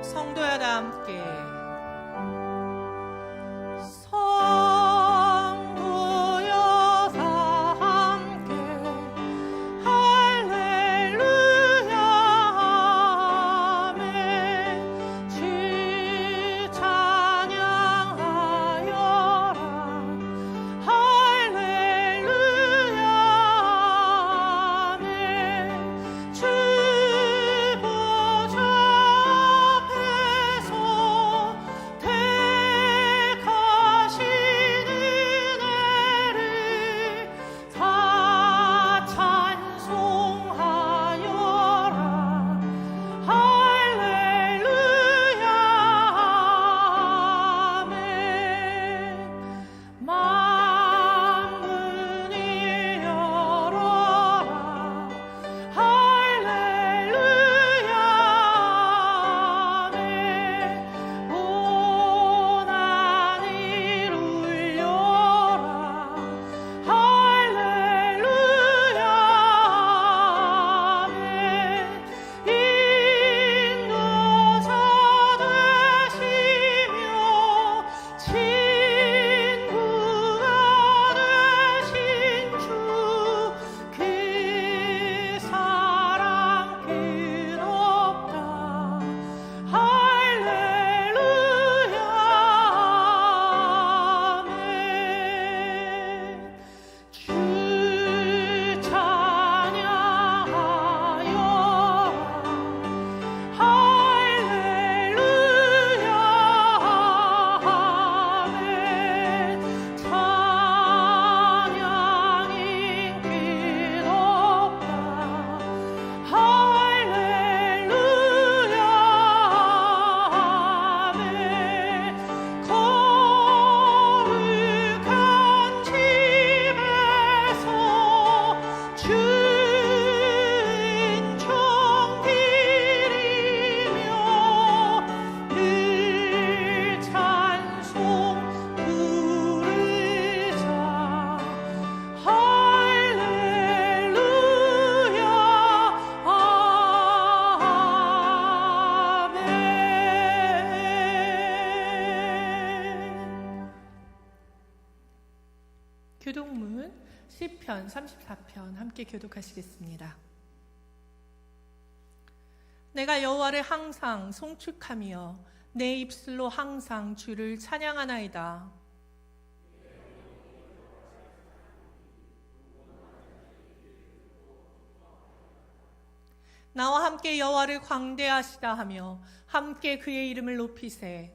성도야 다 함께 교독문 시편 34편 함께 교독하시겠습니다. 내가 여호와를 항상 송축하며 내 입술로 항상 주를 찬양하나이다. 나와 함께 여호와를 광대하시다 하며 함께 그의 이름을 높이세.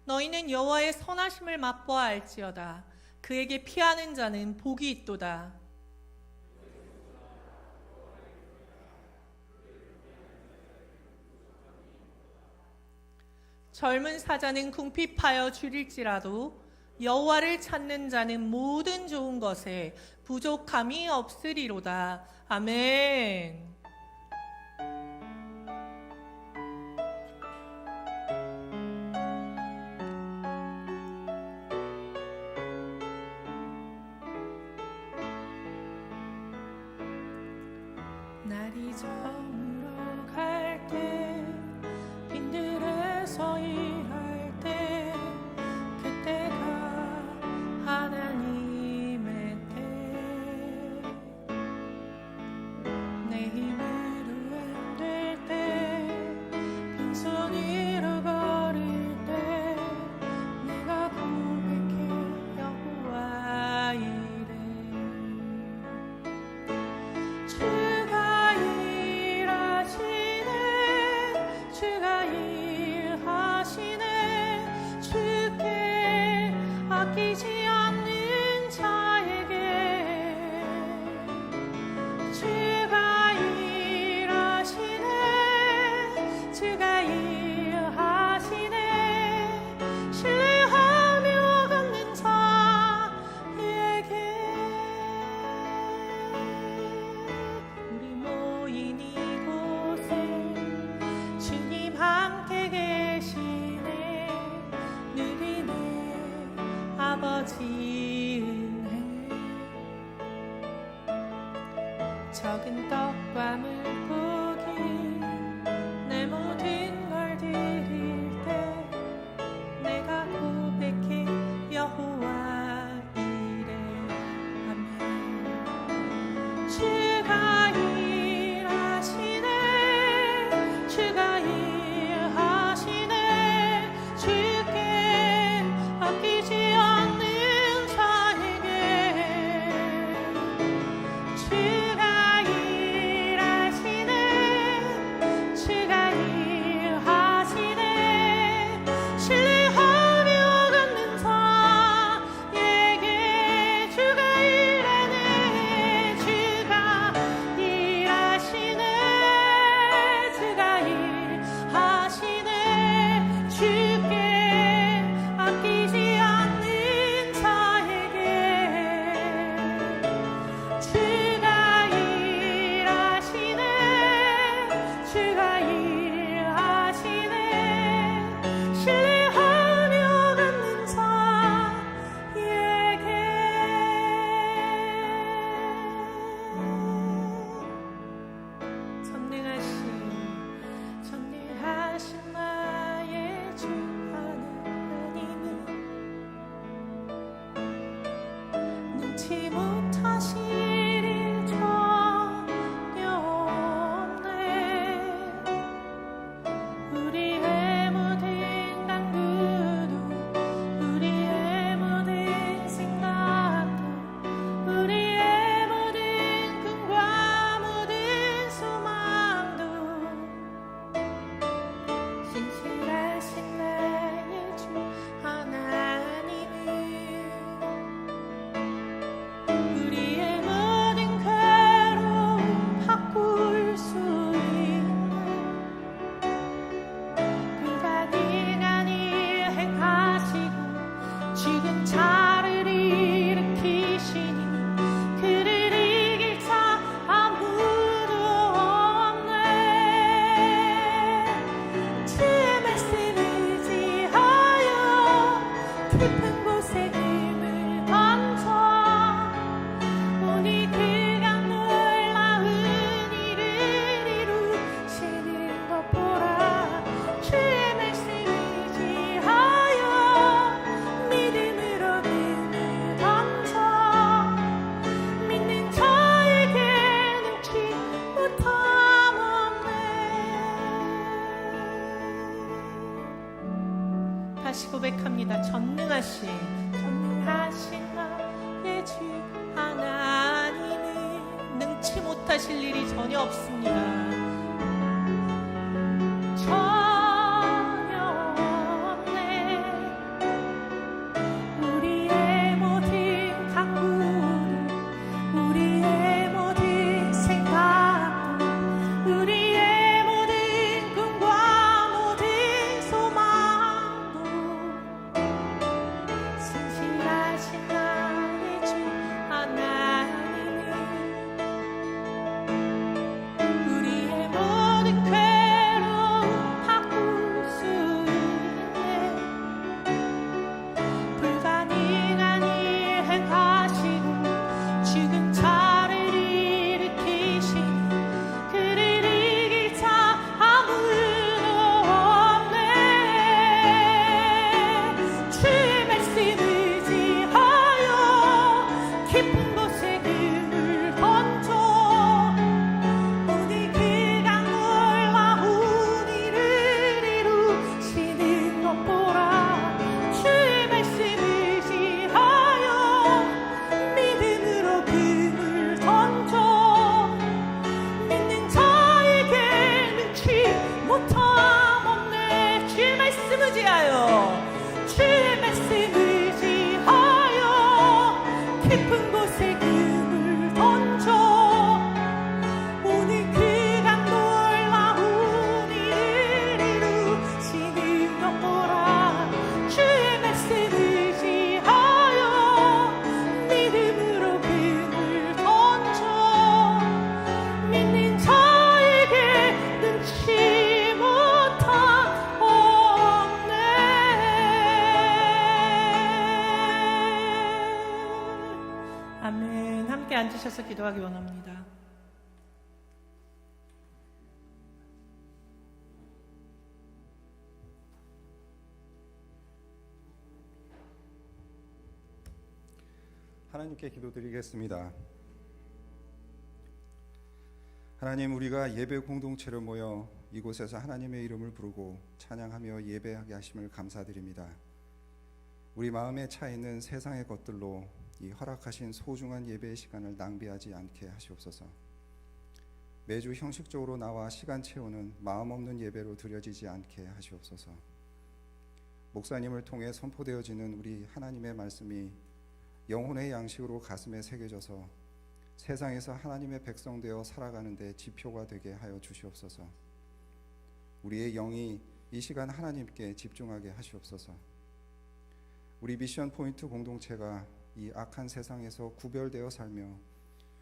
너희는 여호와의 선하심을 맛보아 알지어다. 그에게 피하는 자는 복이 있도다. 젊은 사자는 궁핍하여 줄일지라도 여호와를 찾는 자는 모든 좋은 것에 부족함이 없으리로다. 아멘. 날이 저물어 갈 때 빈들에서 일할 때 그때가 하나님의 때 내 힘으로 안 될 때 빈손으로 걸을 때 내가 고백해 여호와 이래. 주가 일하시네. 주께 아끼지 않는 자에게 주가 일하시네. 주가 일하시네. 신뢰하며 걷는 자에게 우리 모인 이곳에 주님 함께 계시네. 누리네 아버지 은혜. 적은 떡과 물고기 내 모든 걸 드릴 때 내가 고백해 여호와 이래. 아멘. 주가 일하시네, 주가 일하시네, 주께 아끼지 않는 자에게. 주가 일하시네, 주가 일하시네, 신뢰하며 걷는 자에게 주가 일하네. 주가 일하시네, 주가 일하시네, 주께 아끼지 않는 자에게. 주가 일하시네, 주가 일하시네, 신뢰하며 걷는 자에게. 전능하신 나의 주 하나님은 능치 못하실 일 전혀 없네. 우리의 모든 간구도, 우리의 모든 생각도, 우리의 모든 꿈과 모든 소망도 신실하신 나의 주 하나님은 우리의 모든 괴로움 바꿀 수 있는 불가능한 일 행하시고 죽은 자를 일으키시니 그를 이길 자 아무도 없네. 주의 말씀을 의지하여 깊은 곳에 금을 던져 오니 그가 놀라운 일을 이루시는 것 보라. 주의 말씀 의지하여 믿음으로 금을 던져 믿는 자에게 능치 못함 없네. 다시 고백합니다. 전능하신 나의 주 하나님은 능치 못하실 일이 전혀 없습니다. 전혀 없네. 우리의 모든 간구도, 우리의 모든 생각도, 우리의 모든 꿈과 모든 소망도 신실하신 나의 주 하나님은 우리의 모든 괴로움 바꿀 수 있네. 불가능한 일 행하시고 죽은 자를 일으키시니 그를 이길 자 아무도 없네. 주의 말씀 의지하여 깊은 곳에 금을 던져 오니 그가 놀라운 일을 이루시는 것 보라. 주의 말씀 의지하여 믿음으로 금을 던져 믿는 자에게 능치 못함 없네. 주의 말씀 의지하여, 주의 말씀 의지하여 깊은 곳에 금을 던져 오니 그가 놀라운 일을 이루시는 것 보라. 주의 말씀 의지하여 믿음으로 금을 던져 믿는 자에게 능치 못함 없네. 아멘. 함께 앉으셔서 기도하기 원합니다. 하나님께 기도드리겠습니다. 하나님, 우리가 예배 공동체로 모여 이곳에서 하나님의 이름을 부르고 찬양하며 예배하게 하심을 감사드립니다. 우리 마음에 차 있는 세상의 것들로 이 허락하신 소중한 예배의 시간을 낭비하지 않게 하시옵소서. 매주 형식적으로 나와 시간 채우는 마음 없는 예배로 드려지지 않게 하시옵소서. 목사님을 통해 선포되어지는 우리 하나님의 말씀이 영혼의 양식으로 가슴에 새겨져서 세상에서 하나님의 백성 되어 살아가는 데 지표가 되게 하여 주시옵소서. 우리의 영이 이 시간 하나님께 집중하게 하시옵소서. 우리 미션 포인트 공동체가 이 악한 세상에서 구별되어 살며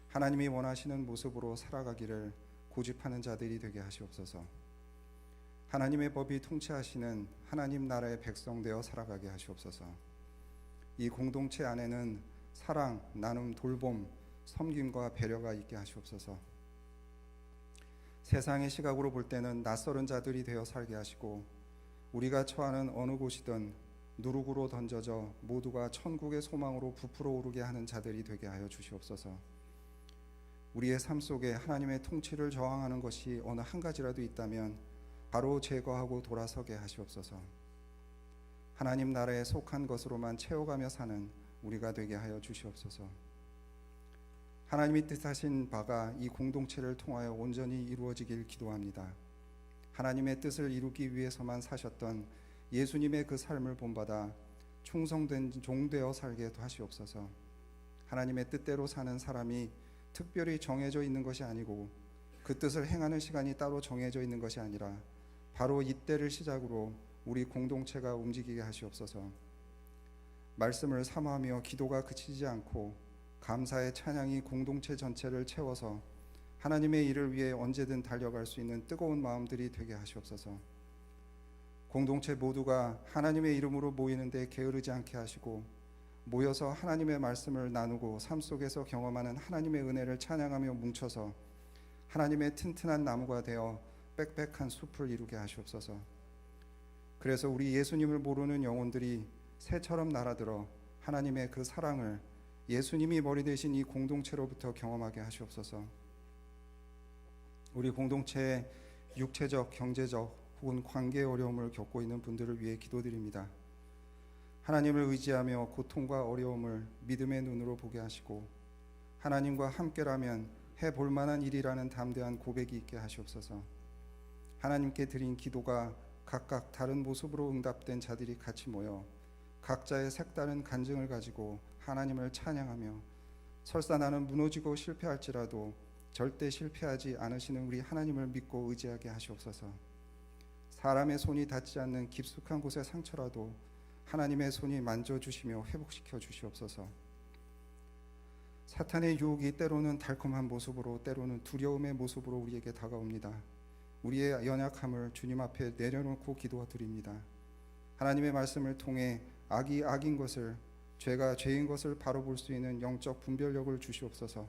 하나님이 원하시는 모습으로 살아가기를 고집하는 자들이 되게 하시옵소서. 하나님의 법이 통치하시는 하나님 나라의 백성 되어 살아가게 하시옵소서. 이 공동체 안에는 사랑, 나눔, 돌봄, 섬김과 배려가 있게 하시옵소서. 세상의 시각으로 볼 때는 낯설은 자들이 되어 살게 하시고 우리가 처하는 어느 곳이든 누룩으로 던져져 모두가 천국의 소망으로 부풀어 오르게 하는 자들이 되게 하여 주시옵소서. 우리의 삶 속에 하나님의 통치를 저항하는 것이 어느 한 가지라도 있다면 바로 제거하고 돌아서게 하시옵소서. 하나님 나라에 속한 것으로만 채워가며 사는 우리가 되게 하여 주시옵소서. 하나님이 뜻하신 바가 이 공동체를 통하여 온전히 이루어지길 기도합니다. 하나님의 뜻을 이루기 위해서만 사셨던 예수님의 그 삶을 본받아 충성된 종 되어 살게 하시옵소서. 하나님의 뜻대로 사는 사람이 특별히 정해져 있는 것이 아니고 그 뜻을 행하는 시간이 따로 정해져 있는 것이 아니라 바로 이때를 시작으로 우리 공동체가 움직이게 하시옵소서. 말씀을 사모하며 기도가 그치지 않고 감사의 찬양이 공동체 전체를 채워서 하나님의 일을 위해 언제든 달려갈 수 있는 뜨거운 마음들이 되게 하시옵소서. 공동체 모두가 하나님의 이름으로 모이는데 게으르지 않게 하시고 모여서 하나님의 말씀을 나누고 삶 속에서 경험하는 하나님의 은혜를 찬양하며 뭉쳐서 하나님의 튼튼한 나무가 되어 빽빽한 숲을 이루게 하시옵소서. 그래서 우리 예수님을 모르는 영혼들이 새처럼 날아들어 하나님의 그 사랑을 예수님이 머리 되신 이 공동체로부터 경험하게 하시옵소서. 우리 공동체의 육체적, 경제적 혹은 관계의 어려움을 겪고 있는 분들을 위해 기도드립니다. 하나님을 의지하며 고통과 어려움을 믿음의 눈으로 보게 하시고 하나님과 함께라면 해볼 만한 일이라는 담대한 고백이 있게 하시옵소서. 하나님께 드린 기도가 각각 다른 모습으로 응답된 자들이 같이 모여 각자의 색다른 간증을 가지고 하나님을 찬양하며 설사 나는 무너지고 실패할지라도 절대 실패하지 않으시는 우리 하나님을 믿고 의지하게 하시옵소서. 사람의 손이 닿지 않는 깊숙한 곳의 상처라도 하나님의 손이 만져주시며 회복시켜 주시옵소서. 사탄의 유혹이 때로는 달콤한 모습으로 때로는 두려움의 모습으로 우리에게 다가옵니다. 우리의 연약함을 주님 앞에 내려놓고 기도드립니다. 하나님의 말씀을 통해 악이 악인 것을, 죄가 죄인 것을 바로 볼 수 있는 영적 분별력을 주시옵소서.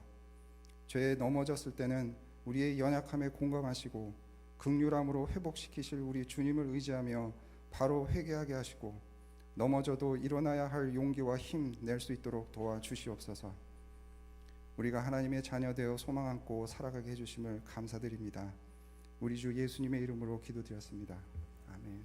죄에 넘어졌을 때는 우리의 연약함에 공감하시고 긍휼함으로 회복시키실 우리 주님을 의지하며 바로 회개하게 하시고 넘어져도 일어나야 할 용기와 힘 낼 수 있도록 도와주시옵소서. 우리가 하나님의 자녀 되어 소망 안고 살아가게 해주심을 감사드립니다. 우리 주 예수님의 이름으로 기도드렸습니다. 아멘.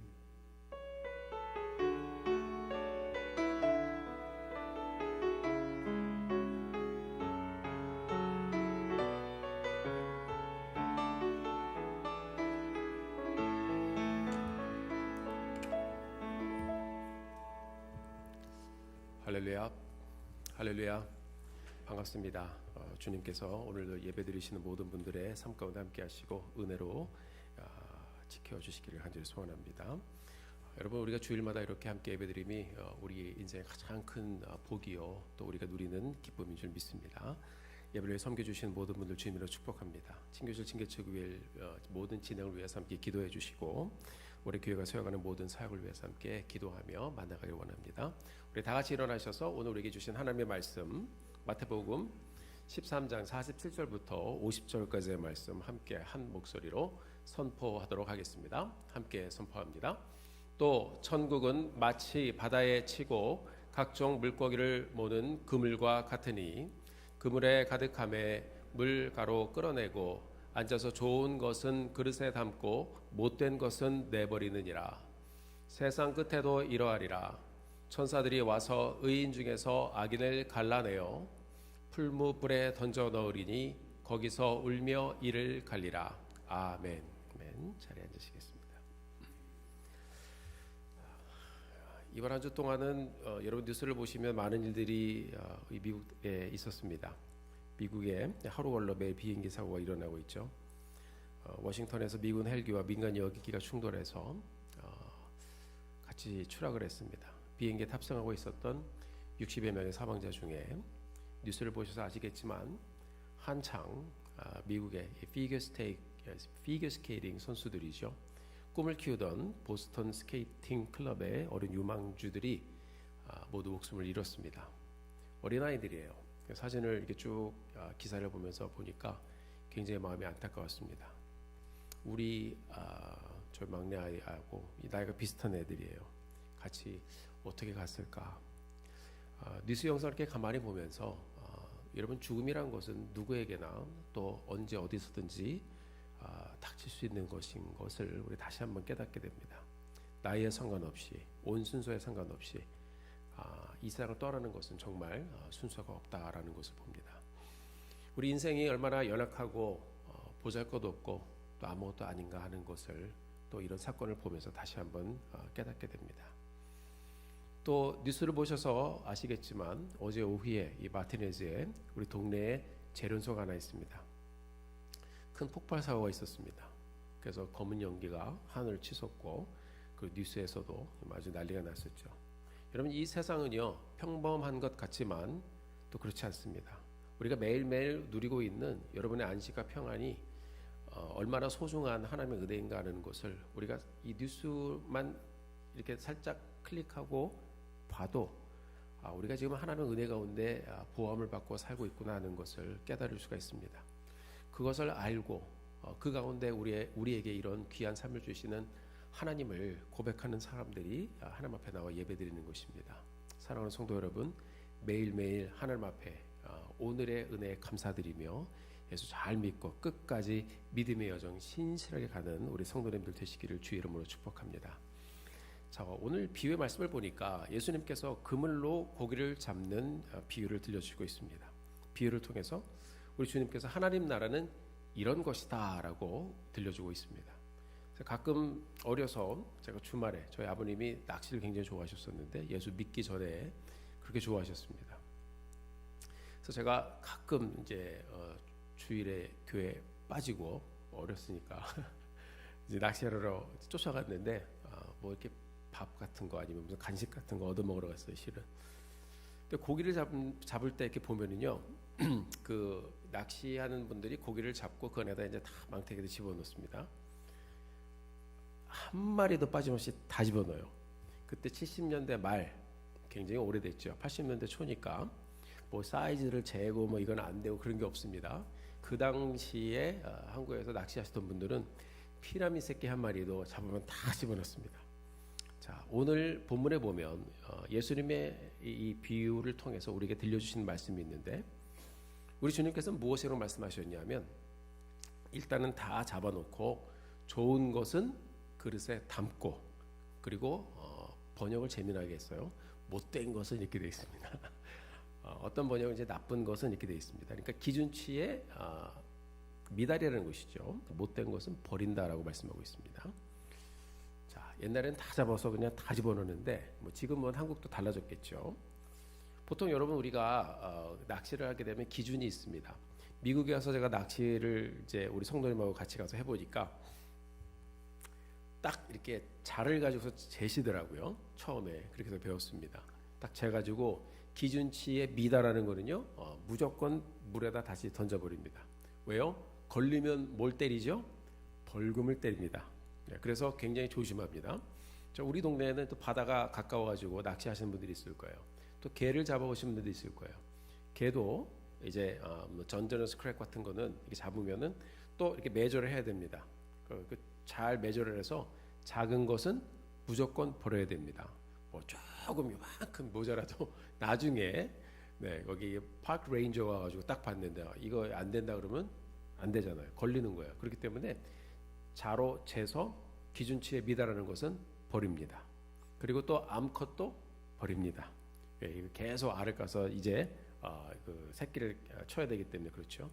할렐루야, 할렐루야. 반갑습니다. 주님께서 오늘도 예배드리시는 모든 분들의 삶 가운데 함께 하시고 은혜로 지켜주시기를 간절히 소원합니다. 여러분, 우리가 주일마다 이렇게 함께 예배드림이 우리 인생의 가장 큰 복이요 또 우리가 누리는 기쁨인 줄 믿습니다. 예배를 섬겨주시는 모든 분들 주님으로 축복합니다. 친교실 친개척교회 모든 진행을 위해서 함께 기도해 주시고 우리 교회가 세워가는 모든 사역을 위해서 함께 기도하며 만나가길 원합니다. 우리 다 같이 일어나셔서 오늘 우리에게 주신 하나님의 말씀 마태복음 13장 47절부터 50절까지의 말씀 함께 한 목소리로 선포하도록 하겠습니다. 함께 선포합니다. 또 천국은 마치 바다에 치고 각종 물고기를 모는 그물과 같으니 그물에 가득함에 물가로 끌어내고 앉아서 좋은 것은 그릇에 담고 못된 것은 내버리느니라. 세상 끝에도 이러하리라. 천사들이 와서 의인 중에서 악인을 갈라내어 풀무불에 던져 넣으리니 거기서 울며 이를 갈리라. 아멘. 아멘. 자리에 앉으시겠습니다. 이번 한 주 동안은 여러분 뉴스를 보시면 많은 일들이 미국에 있었습니다. 미국에 하루 걸러 매일 비행기 사고가 일어나고 있죠. 워싱턴에서 미군 헬기와 민간 여객기가 충돌해서 같이 추락을 했습니다. 비행기에 탑승하고 있었던 60여 명의 사망자 중에 뉴스를 보셔서 아시겠지만 한창 미국의 피겨 스케이팅 선수들이죠. 꿈을 키우던 보스턴 스케이팅 클럽의 어린 유망주들이 모두 목숨을 잃었습니다. 어린아이들이에요. 사진을 이렇게 쭉 기사를 보면서 보니까 굉장히 마음이 안타까웠습니다. 우리 저희 막내 아이하고 나이가 비슷한 애들이에요. 같이 어떻게 갔을까? 뉴스 영상을 이렇게 가만히 보면서 여러분 죽음이란 것은 누구에게나 또 언제 어디서든지 닥칠 수 있는 것인 것을 우리 다시 한번 깨닫게 됩니다. 나이에 상관없이 온 순서에 상관없이 이 세상을 떠나는 것은 정말 순서가 없다라는 것을 봅니다. 우리 인생이 얼마나 연약하고 보잘것 없고 또 아무것도 아닌가 하는 것을 또 이런 사건을 보면서 다시 한번 깨닫게 됩니다. 또 뉴스를 보셔서 아시겠지만 어제 오후에 이 마티네즈에 우리 동네에 재련소가 하나 있습니다. 큰 폭발 사고가 있었습니다. 그래서 검은 연기가 하늘을 치솟고 그 뉴스에서도 아주 난리가 났었죠. 여러분 이 세상은요 평범한 것 같지만 또 그렇지 않습니다. 우리가 매일매일 누리고 있는 여러분의 안식과 평안이 얼마나 소중한 하나님의 은혜인가 하는 것을 우리가 이 뉴스만 이렇게 살짝 클릭하고 봐도 우리가 지금 하나님의 은혜 가운데 보호함을 받고 살고 있구나 하는 것을 깨달을 수가 있습니다. 그것을 알고 그 가운데 우리에게 이런 귀한 삶을 주시는 하나님을 고백하는 사람들이 하나님 앞에 나와 예배드리는 것입니다. 사랑하는 성도 여러분, 매일매일 하나님 앞에 오늘의 은혜에 감사드리며 예수 잘 믿고 끝까지 믿음의 여정 신실하게 가는 우리 성도님들 되시기를 주의 이름으로 축복합니다. 자, 오늘 비유의 말씀을 보니까 예수님께서 그물로 고기를 잡는 비유를 들려주시고 있습니다. 비유를 통해서 우리 주님께서 하나님 나라는 이런 것이다 라고 들려주고 있습니다. 가끔 어려서 제가 주말에 저희 아버님이 낚시를 굉장히 좋아하셨었는데 예수 믿기 전에 그렇게 좋아하셨습니다. 그래서 제가 가끔 이제 주일에 교회 빠지고 어렸으니까 이제 낚시하러 쫓아갔는데 뭐 이렇게 밥 같은 거 아니면 무슨 간식 같은 거 얻어 먹으러 갔어요, 실은. 근데 고기를 잡을 때 이렇게 보면은요, 그 낚시하는 분들이 고기를 잡고 그 안에다 이제 다 망태기를 집어넣습니다. 한 마리도 빠짐없이 다 집어넣어요. 그때 70년대 말, 굉장히 오래됐죠. 80년대 초니까 뭐 사이즈를 재고 뭐 이건 안 되고 그런 게 없습니다. 그 당시에 한국에서 낚시하시던 분들은 피라미 새끼 한 마리도 잡으면 다 집어넣습니다. 자, 오늘 본문에 보면 예수님의 이 비유를 통해서 우리에게 들려주신 말씀이 있는데 우리 주님께서는 무엇이라고 말씀하셨냐면 일단은 다 잡아놓고 좋은 것은 그릇에 담고 그리고 번역을 재미나게 했어요. 못된 것은 이렇게 되어 있습니다. 어떤 번역은 이제 나쁜 것은 이렇게 되어 있습니다. 그러니까 기준치에 미달이라는 것이죠. 못된 것은 버린다라고 말씀하고 있습니다. 자, 옛날에는 다 잡아서 그냥 다 집어넣는데 뭐 지금은 한국도 달라졌겠죠. 보통 여러분 우리가 낚시를 하게 되면 기준이 있습니다. 미국에 가서 제가 낚시를 이제 우리 성도님하고 같이 가서 해보니까 딱 이렇게 자를 가지고서 재시더라고요. 처음에 그렇게 해서 배웠습니다. 딱 재가지고 기준치에 미달하는 거는요 무조건 물에다 다시 던져버립니다. 왜요? 걸리면 뭘 때리죠? 벌금을 때립니다. 그래서 굉장히 조심합니다. 우리 동네에는 또 바다가 가까워가지고 낚시하시는 분들이 있을 거예요. 또 개를 잡아보신 분들도 있을 거예요. 개도 이제 전저는 스크랩 같은 거는 이렇게 잡으면은 또 이렇게 매절을 해야 됩니다. 잘 매절을 해서 작은 것은 무조건 버려야 됩니다. 뭐 조금 이만큼 모자라도 나중에 거기 파크 레인저가 와가지고 딱 봤는데 이거 안 된다 그러면 안 되잖아요. 걸리는 거예요. 그렇기 때문에 자로 재서 기준치에 미달하는 것은 버립니다. 그리고 또 암컷도 버립니다. 계속 알을 까서 이제 그 새끼를 쳐야 되기 때문에 그렇죠.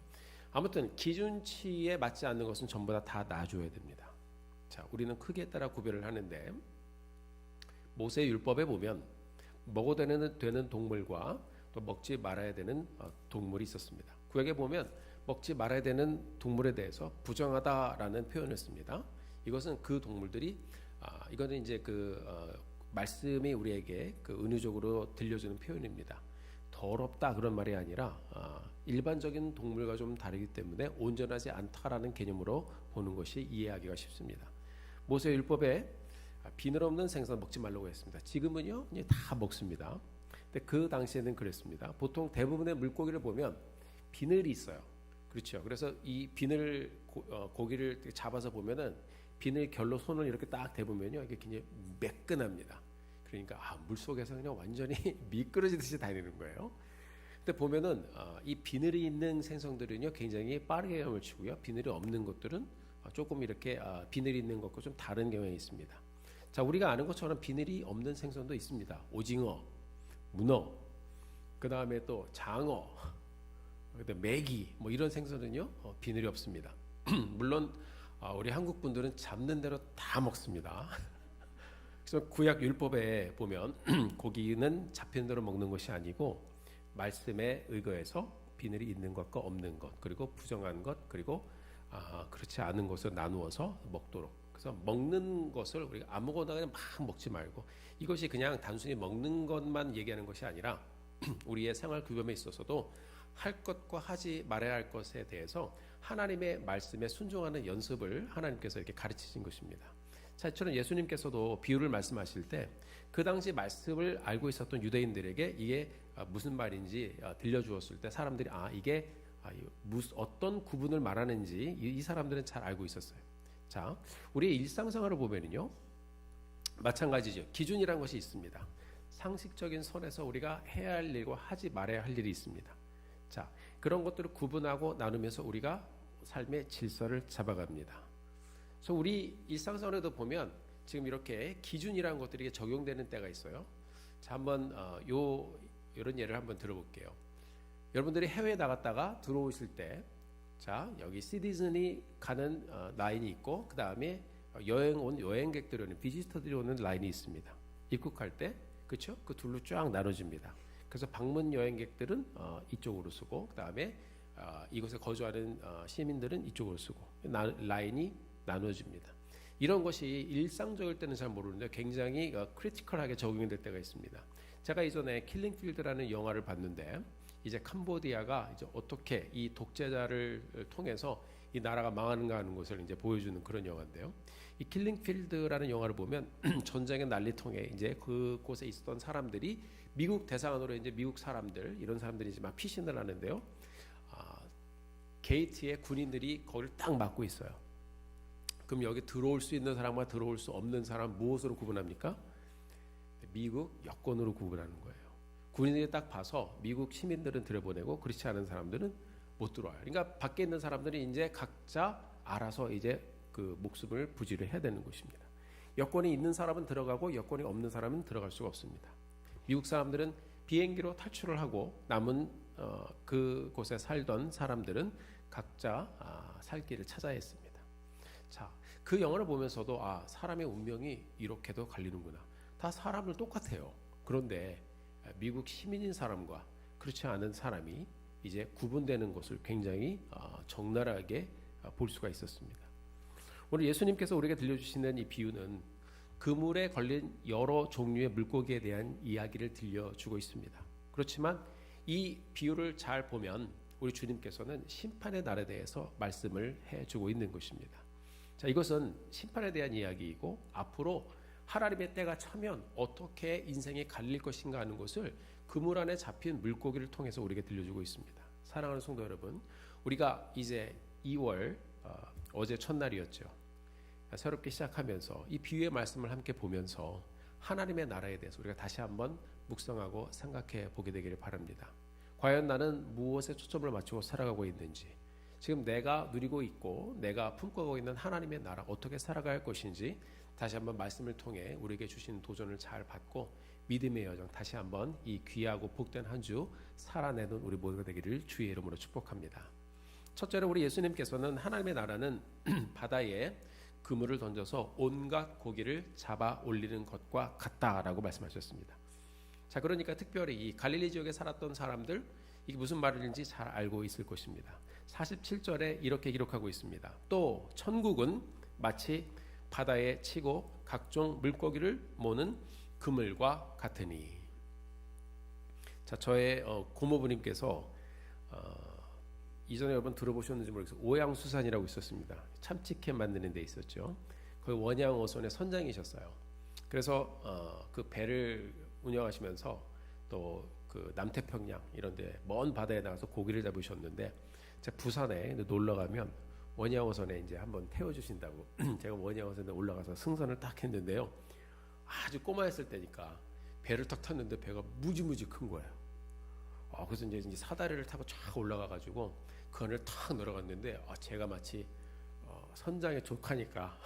아무튼 기준치에 맞지 않는 것은 전부 다 놔줘야 됩니다. 자, 우리는 크기에 따라 구별을 하는데 모세 율법에 보면 먹어도 되는 동물과 또 먹지 말아야 되는 동물이 있었습니다. 구약에 보면 먹지 말아야 되는 동물에 대해서 부정하다라는 표현을 씁니다. 이것은 그 동물들이 이거는 이제 말씀이 우리에게 은유적으로 들려주는 표현입니다. 더럽다 그런 말이 아니라 일반적인 동물과 좀 다르기 때문에 온전하지 않다라는 개념으로 보는 것이 이해하기가 쉽습니다. 모세 율법에 비늘 없는 생선 먹지 말라고 했습니다. 지금은요 이제 다 먹습니다. 근데 그 당시에는 그랬습니다. 보통 대부분의 물고기를 보면 비늘이 있어요. 그렇죠. 그래서 이 비늘 고기를 잡아서 보면은 비늘 결로 손을 이렇게 딱 대보면요 이게 굉장히 매끈합니다. 그러니까 물 속에서 그냥 완전히 미끄러지듯이 다니는 거예요. 근데 보면은 이 비늘이 있는 생선들은요 굉장히 빠르게 헤엄을 치고요. 비늘이 없는 것들은 조금 이렇게 비늘이 있는 것과 좀 다른 경향이 있습니다. 자, 우리가 아는 것처럼 비늘이 없는 생선도 있습니다. 오징어, 문어, 그 다음에 또 장어, 메기 뭐 이런 생선은요 비늘이 없습니다. 물론 우리 한국 분들은 잡는 대로 다 먹습니다. 그래서 구약 율법에 보면 고기는 잡히는 대로 먹는 것이 아니고 말씀에 의거해서 비늘이 있는 것과 없는 것 그리고 부정한 것 그리고 그렇지 않은 것을 나누어서 먹도록. 그래서 먹는 것을 우리가 아무거나 그냥 막 먹지 말고 이것이 그냥 단순히 먹는 것만 얘기하는 것이 아니라 우리의 생활 규범에 있어서도 할 것과 하지 말아야 할 것에 대해서 하나님의 말씀에 순종하는 연습을 하나님께서 이렇게 가르치신 것입니다. 자, 이처럼 예수님께서도 비유를 말씀하실 때 그 당시 말씀을 알고 있었던 유대인들에게 이게 무슨 말인지 들려주었을 때 사람들이 이게 어떤 구분을 말하는지 이 사람들은 잘 알고 있었어요. 자, 우리의 일상생활을 보면은요 마찬가지죠. 기준이라는 것이 있습니다. 상식적인 선에서 우리가 해야 할 일과 하지 말아야 할 일이 있습니다. 자, 그런 것들을 구분하고 나누면서 우리가 삶의 질서를 잡아갑니다. 그래서 우리 일상생활에도 보면 지금 이렇게 기준이라는 것들이 적용되는 때가 있어요. 자, 한번 이런 예를 한번 들어볼게요. 여러분들이 해외에 나갔다가 들어오실 때, 자, 여기 시티즌이 가는 라인이 있고 그 다음에 여행객들이 오는 비지터들이 오는 라인이 있습니다. 입국할 때, 그렇죠? 그 둘로 쫙 나눠집니다. 그래서 방문 여행객들은 이쪽으로 쓰고 그 다음에 이곳에 거주하는 시민들은 이쪽으로 쓰고 라인이 나눠집니다. 이런 것이 일상적일 때는 잘 모르는데 굉장히 크리티컬하게 적용이 될 때가 있습니다. 제가 이전에 킬링필드라는 영화를 봤는데 이제 캄보디아가 이제 어떻게 이 독재자를 통해서 이 나라가 망하는가 하는 것을 이제 보여주는 그런 영화인데요. 이 킬링필드라는 영화를 보면 전쟁의 난리통에 이제 그곳에 있었던 사람들이 미국 대사관으로 이제 미국 사람들 이런 사람들이 이제 막 피신을 하는데요. 게이트에 군인들이 거기를 딱 막고 있어요. 그럼 여기 들어올 수 있는 사람과 들어올 수 없는 사람 무엇으로 구분합니까? 미국 여권으로 구분하는 거예요. 군인들이 딱 봐서 미국 시민들은 들여보내고 그렇지 않은 사람들은 못 들어와요. 그러니까 밖에 있는 사람들이 이제 각자 알아서 이제 그 목숨을 부지를 해야 되는 것입니다. 여권이 있는 사람은 들어가고 여권이 없는 사람은 들어갈 수가 없습니다. 미국 사람들은 비행기로 탈출을 하고 남은 그곳에 살던 사람들은 각자 살 길을 찾아야 했습니다. 자, 그 영화를 보면서도 사람의 운명이 이렇게도 갈리는구나. 다 사람은 똑같아요. 그런데 미국 시민인 사람과 그렇지 않은 사람이 이제 구분되는 것을 굉장히 적나라하게 볼 수가 있었습니다. 오늘 예수님께서 우리에게 들려주시는 이 비유는 그물에 걸린 여러 종류의 물고기에 대한 이야기를 들려주고 있습니다. 그렇지만 이 비유를 잘 보면 우리 주님께서는 심판의 날에 대해서 말씀을 해주고 있는 것입니다. 자, 이것은 심판에 대한 이야기이고 앞으로 하나님의 때가 차면 어떻게 인생이 갈릴 것인가 하는 것을 그물 안에 잡힌 물고기를 통해서 우리에게 들려주고 있습니다. 사랑하는 성도 여러분, 우리가 이제 2월 어제 첫날이었죠. 새롭게 시작하면서 이 비유의 말씀을 함께 보면서 하나님의 나라에 대해서 우리가 다시 한번 묵상하고 생각해 보게 되기를 바랍니다. 과연 나는 무엇에 초점을 맞추고 살아가고 있는지, 지금 내가 누리고 있고 내가 품고가고 있는 하나님의 나라 어떻게 살아갈 것인지 다시 한번 말씀을 통해 우리에게 주신 도전을 잘 받고 믿음의 여정 다시 한번 이 귀하고 복된 한 주 살아내는 우리 모두가 되기를 주의 이름으로 축복합니다. 첫째로 우리 예수님께서는 하나님의 나라는 바다에 그물을 던져서 온갖 고기를 잡아 올리는 것과 같다라고 말씀하셨습니다. 자, 그러니까 특별히 이 갈릴리 지역에 살았던 사람들 이게 무슨 말인지 잘 알고 있을 것입니다. 47절에 이렇게 기록하고 있습니다. 또 천국은 마치 바다에 치고 각종 물고기를 모는 그물과 같으니. 자, 저의 고모부님께서 이전에 여러분 들어보셨는지 모르겠어요. 오양수산이라고 있었습니다. 참치캔 만드는 데 있었죠. 거기 원양어선의 선장이셨어요. 그래서 그 배를 운영하시면서 또 그 남태평양 이런데 먼 바다에 나가서 고기를 잡으셨는데 제가 부산에 놀러 가면 원양어선에 이제 한번 태워주신다고 제가 원양어선에 올라가서 승선을 딱 했는데요. 아주 꼬마였을 때니까 배를 탁 탔는데 배가 무지무지 큰 거예요. 그래서 이제 사다리를 타고 쫙 올라가가지고 그 안을 탁 내려갔는데 제가 마치 선장의 조카니까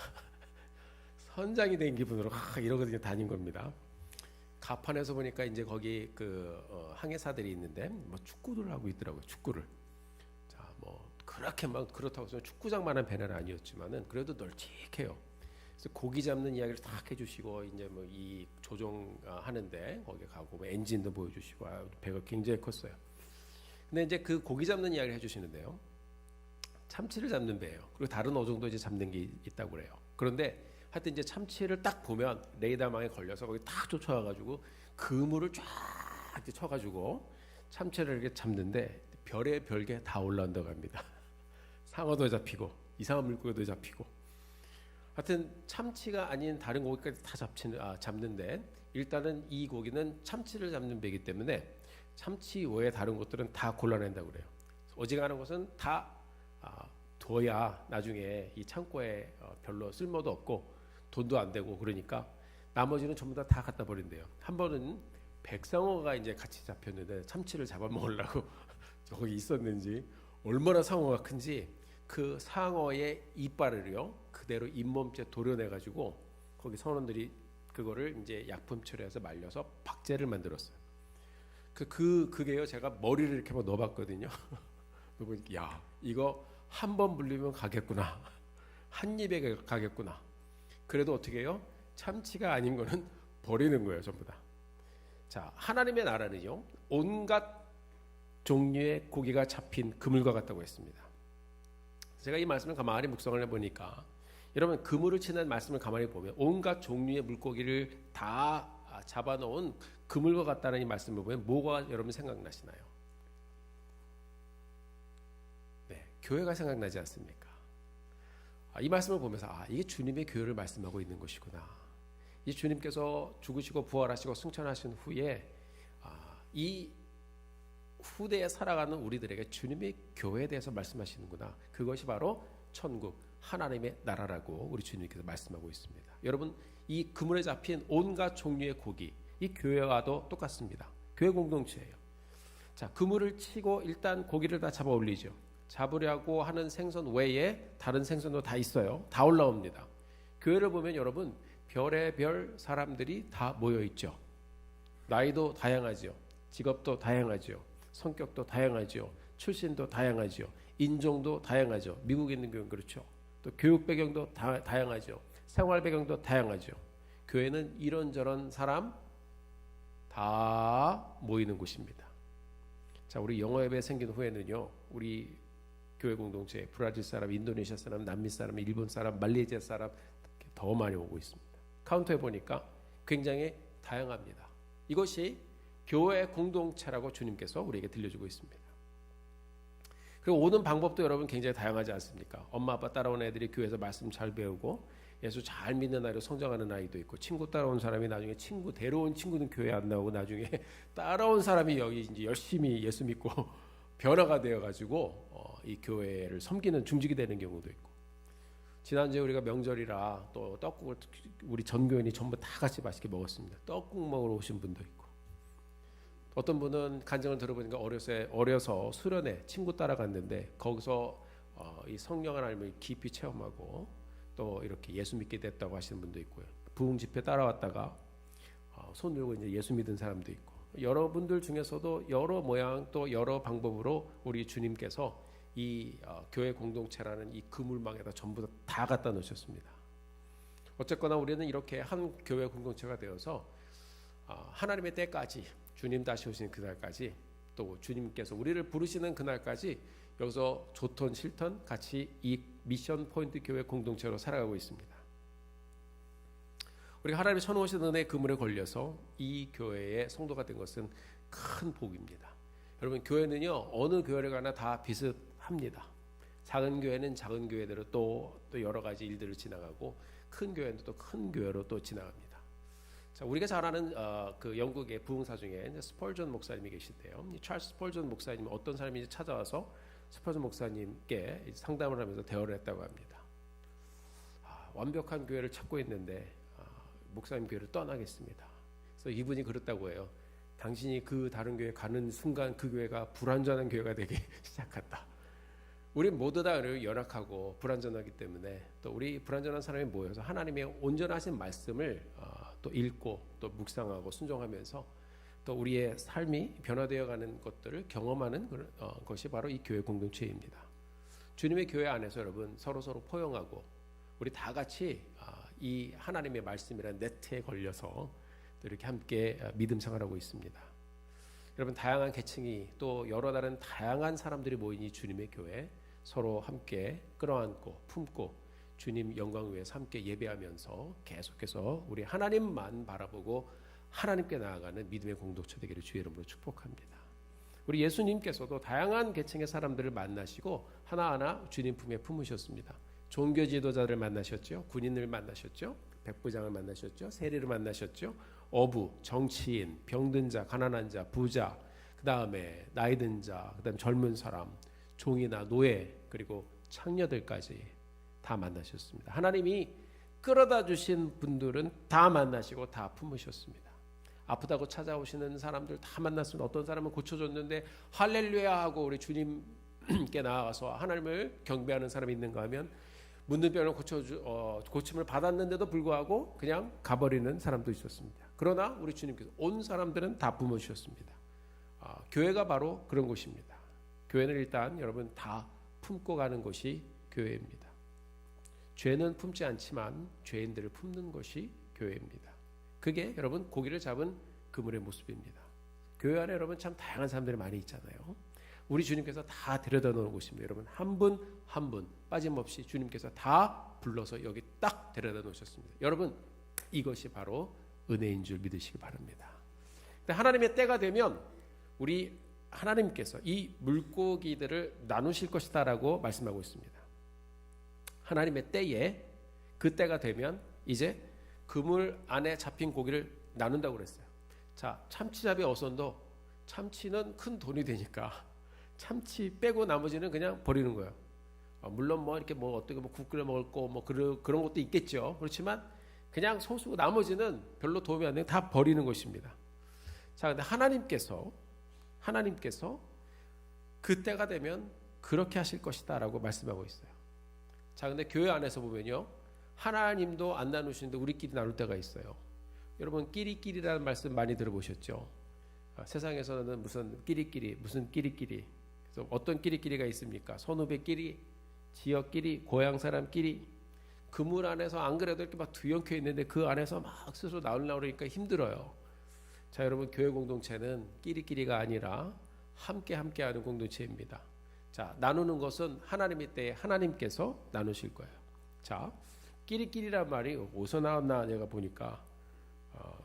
선장이 된 기분으로 이러거든요. 다닌 겁니다. 가판에서 보니까 이제 거기 그 항해사들이 있는데 뭐 축구를 하고 있더라고요. 축구를. 자, 뭐 그렇게 막 그렇다고 해서 축구장만한 배는 아니었지만은 그래도 널찍해요. 그래서 고기 잡는 이야기를 딱 해주시고 이제 뭐 이 조종하는데 거기 가고 뭐 엔진도 보여주시고 배가 굉장히 컸어요. 근데 이제 그 고기 잡는 이야기를 해주시는데요. 참치를 잡는 배예요. 그리고 다른 어종도 이제 잡는 게 있다고 그래요. 그런데 하여튼 이제 참치를 딱 보면 레이더망에 걸려서 거기 딱 쫓아와가지고 그물을 쫙 이렇게 쳐가지고 참치를 이렇게 잡는데 별의 별게 다 올라온다고 합니다. 상어도 잡히고 이상한 물고기도 잡히고. 하여튼 참치가 아닌 다른 고기까지 다 잡는데 일단은 이 고기는 참치를 잡는 배이기 때문에 참치 외에 다른 것들은 다 골라낸다고 그래요. 어지간한 것은 다 둬야 나중에 이 창고에 별로 쓸모도 없고 돈도 안 되고 그러니까 나머지는 전부 다 갖다 버린대요. 한 번은 백상어가 이제 같이 잡혔는데 참치를 잡아먹으려고 저기 있었는지 얼마나 상어가 큰지 그 상어의 이빨을요 그대로 잇몸째 도려내가지고 거기 선원들이 그거를 이제 약품 처리해서 말려서 박제를 만들었어요. 그게요 제가 머리를 이렇게 한번 넣어봤거든요. 넣어보니까 야 이거 한 번 물리면 가겠구나. 한 입에 가겠구나. 그래도 어떻게 해요? 참치가 아닌 거는 버리는 거예요 전부 다. 자, 하나님의 나라는요 온갖 종류의 고기가 잡힌 그물과 같다고 했습니다. 제가 이 말씀을 가만히 묵상을 해보니까 여러분 그물을 치는 말씀을 가만히 보면 온갖 종류의 물고기를 다 잡아놓은 그물과 같다는 이 말씀을 보면 뭐가 여러분 생각나시나요? 네, 교회가 생각나지 않습니까? 이 말씀을 보면서 이게 주님의 교회를 말씀하고 있는 것이구나. 이 주님께서 죽으시고 부활하시고 승천하신 후에 이 후대에 살아가는 우리들에게 주님의 교회에 대해서 말씀하시는구나. 그것이 바로 천국 하나님의 나라라고 우리 주님께서 말씀하고 있습니다. 여러분 이 그물에 잡힌 온갖 종류의 고기 이 교회와도 똑같습니다. 교회 공동체예요. 자, 그물을 치고 일단 고기를 다 잡아 올리죠. 잡으려고 하는 생선 외에 다른 생선도 다 있어요. 다 올라옵니다. 교회를 보면 여러분 별의 별 사람들이 다 모여 있죠. 나이도 다양하죠. 직업도 다양하죠. 성격도 다양하죠. 출신도 다양하죠. 인종도 다양하죠. 미국에 있는 경우는 그렇죠. 또 교육 배경도 다양하죠. 생활 배경도 다양하죠. 교회는 이런저런 사람 다 모이는 곳입니다. 자, 우리 영어 예배 생긴 후에는요. 우리 교회 공동체 브라질 사람, 인도네시아 사람, 남미 사람, 일본 사람, 말레이시아 사람 더 많이 오고 있습니다. 카운터에 보니까 굉장히 다양합니다. 이것이 교회 공동체라고 주님께서 우리에게 들려주고 있습니다. 그리고 오는 방법도 여러분 굉장히 다양하지 않습니까? 엄마 아빠 따라온 애들이 교회에서 말씀 잘 배우고 예수 잘 믿는 아이로 성장하는 아이도 있고 친구 따라온 사람이 나중에 친구 데려온 친구는 교회 안 나오고 나중에 따라온 사람이 여기 이제 열심히 예수 믿고 변화가 되어 가지고 이 교회를 섬기는 중직이 되는 경우도 있고 지난주에 우리가 명절이라 또 떡국을 우리 전교인이 전부 다 같이 맛있게 먹었습니다. 떡국 먹으러 오신 분도 있고, 어떤 분은 간증을 들어보니까 어려서 수련회 친구 따라갔는데 거기서 이 성령 하나님을 깊이 체험하고 또 이렇게 예수 믿게 됐다고 하시는 분도 있고요. 부흥 집회 따라왔다가 손 들고 이제 예수 믿은 사람도 있고, 여러분들 중에서도 여러 모양 또 여러 방법으로 우리 주님께서 이 교회 공동체라는 이 그물망에다 전부 다 갖다 놓으셨습니다. 어쨌거나 우리는 이렇게 한 교회 공동체가 되어서 하나님의 때까지, 주님 다시 오시는 그날까지, 또 주님께서 우리를 부르시는 그날까지 여기서 좋던 싫던 같이 이 미션 포인트 교회 공동체로 살아가고 있습니다. 우리가 하나님의 천오신 은혜의 그물에 걸려서 이 교회의 성도가 된 것은 큰 복입니다. 여러분, 교회는요 어느 교회를 가나 다 비슷합니다. 작은 교회는 작은 교회대로 또 여러 가지 일들을 지나가고, 큰 교회는 또 큰 교회로 또 지나갑니다. 자, 우리가 잘 아는 그 영국의 부흥사 중에 스펄전 목사님이 계신데요. 이 찰스 스펄전 목사님은 어떤 사람이 찾아와서 스펄전 목사님께 상담을 하면서 대화를 했다고 합니다. 완벽한 교회를 찾고 있는데 목사님 교회를 떠나겠습니다. 그래서 이분이 그렇다고 해요. 당신이 그 다른 교회 가는 순간 그 교회가 불완전한 교회가 되기 시작한다. 우리 모두 다 연약하고 불완전하기 때문에 또 우리 불완전한 사람이 모여서 하나님의 온전하신 말씀을 또 읽고 또 묵상하고 순종하면서 또 우리의 삶이 변화되어 가는 것들을 경험하는 것이 바로 이 교회 공동체입니다. 주님의 교회 안에서 여러분 서로 포용하고 우리 다 같이 이 하나님의 말씀이라는 네트에 걸려서 또 이렇게 함께 믿음 생활하고 있습니다. 여러분, 다양한 계층이 또 여러 다른 다양한 사람들이 모인 이 주님의 교회, 서로 함께 끌어안고 품고 주님 영광 위에서 함께 예배하면서 계속해서 우리 하나님만 바라보고 하나님께 나아가는 믿음의 공동체 되기를 주의 이름으로 축복합니다. 우리 예수님께서도 다양한 계층의 사람들을 만나시고 하나하나 주님 품에 품으셨습니다. 종교 지도자를 만나셨죠. 군인을 만나셨죠. 백부장을 만나셨죠. 세리를 만나셨죠. 어부, 정치인, 병든 자, 가난한 자, 부자, 그 다음에 나이 든 자, 그 다음 젊은 사람, 종이나 노예, 그리고 창녀들까지 다 만나셨습니다. 하나님이 끌어다 주신 분들은 다 만나시고 다 품으셨습니다. 아프다고 찾아오시는 사람들 다 만났습니다. 어떤 사람은 고쳐졌는데 할렐루야 하고 우리 주님께 나아가서 하나님을 경배하는 사람이 있는가 하면 묻는 병을 고침을 받았는데도 불구하고 그냥 가버리는 사람도 있었습니다. 그러나 우리 주님께서 온 사람들은 다 품어주셨습니다. 교회가 바로 그런 곳입니다. 교회는 일단 여러분 다 품고 가는 곳이 교회입니다. 죄는 품지 않지만 죄인들을 품는 것이 교회입니다. 그게 여러분 고기를 잡은 그물의 모습입니다. 교회 안에 여러분 참 다양한 사람들이 많이 있잖아요. 우리 주님께서 다 데려다 놓은 곳입니다. 여러분 한 분 한 분 빠짐없이 주님께서 다 불러서 여기 딱 데려다 놓으셨습니다. 여러분 이것이 바로 은혜인 줄 믿으시기 바랍니다. 근데 하나님의 때가 되면 우리 하나님께서 이 물고기들을 나누실 것이다라고 말씀하고 있습니다. 하나님의 때에 그 때가 되면 이제 그물 안에 잡힌 고기를 나눈다고 그랬어요. 자, 참치잡이 어선도 참치는 큰 돈이 되니까 참치 빼고 나머지는 그냥 버리는 거예요. 물론 뭐 이렇게 뭐 어떻게 뭐 국 끓여 먹을 거 뭐 그런 것도 있겠죠. 그렇지만 그냥 소수 나머지는 별로 도움이 안 되고 다 버리는 것입니다. 자, 근데 하나님께서 그 때가 되면 그렇게 하실 것이다라고 말씀하고 있어요. 자, 근데 교회 안에서 보면요, 하나님도 안 나누시는데 우리끼리 나눌 때가 있어요. 여러분 끼리끼리라는 말씀 많이 들어보셨죠? 세상에서는 무슨 끼리끼리, 그래서 어떤 끼리끼리가 있습니까? 선후배끼리, 지역끼리, 고향 사람끼리. 그물 안에서 안 그래도 이렇게 막 뒤엉켜 있는데 그 안에서 막 스스로 나오려고 그러니까 힘들어요. 자, 여러분 교회 공동체는 끼리끼리가 아니라 함께하는 공동체입니다. 자, 나누는 것은 하나님의 때에 하나님께서 나누실 거예요. 자, 끼리끼리란 말이 어디서 나왔나 내가 보니까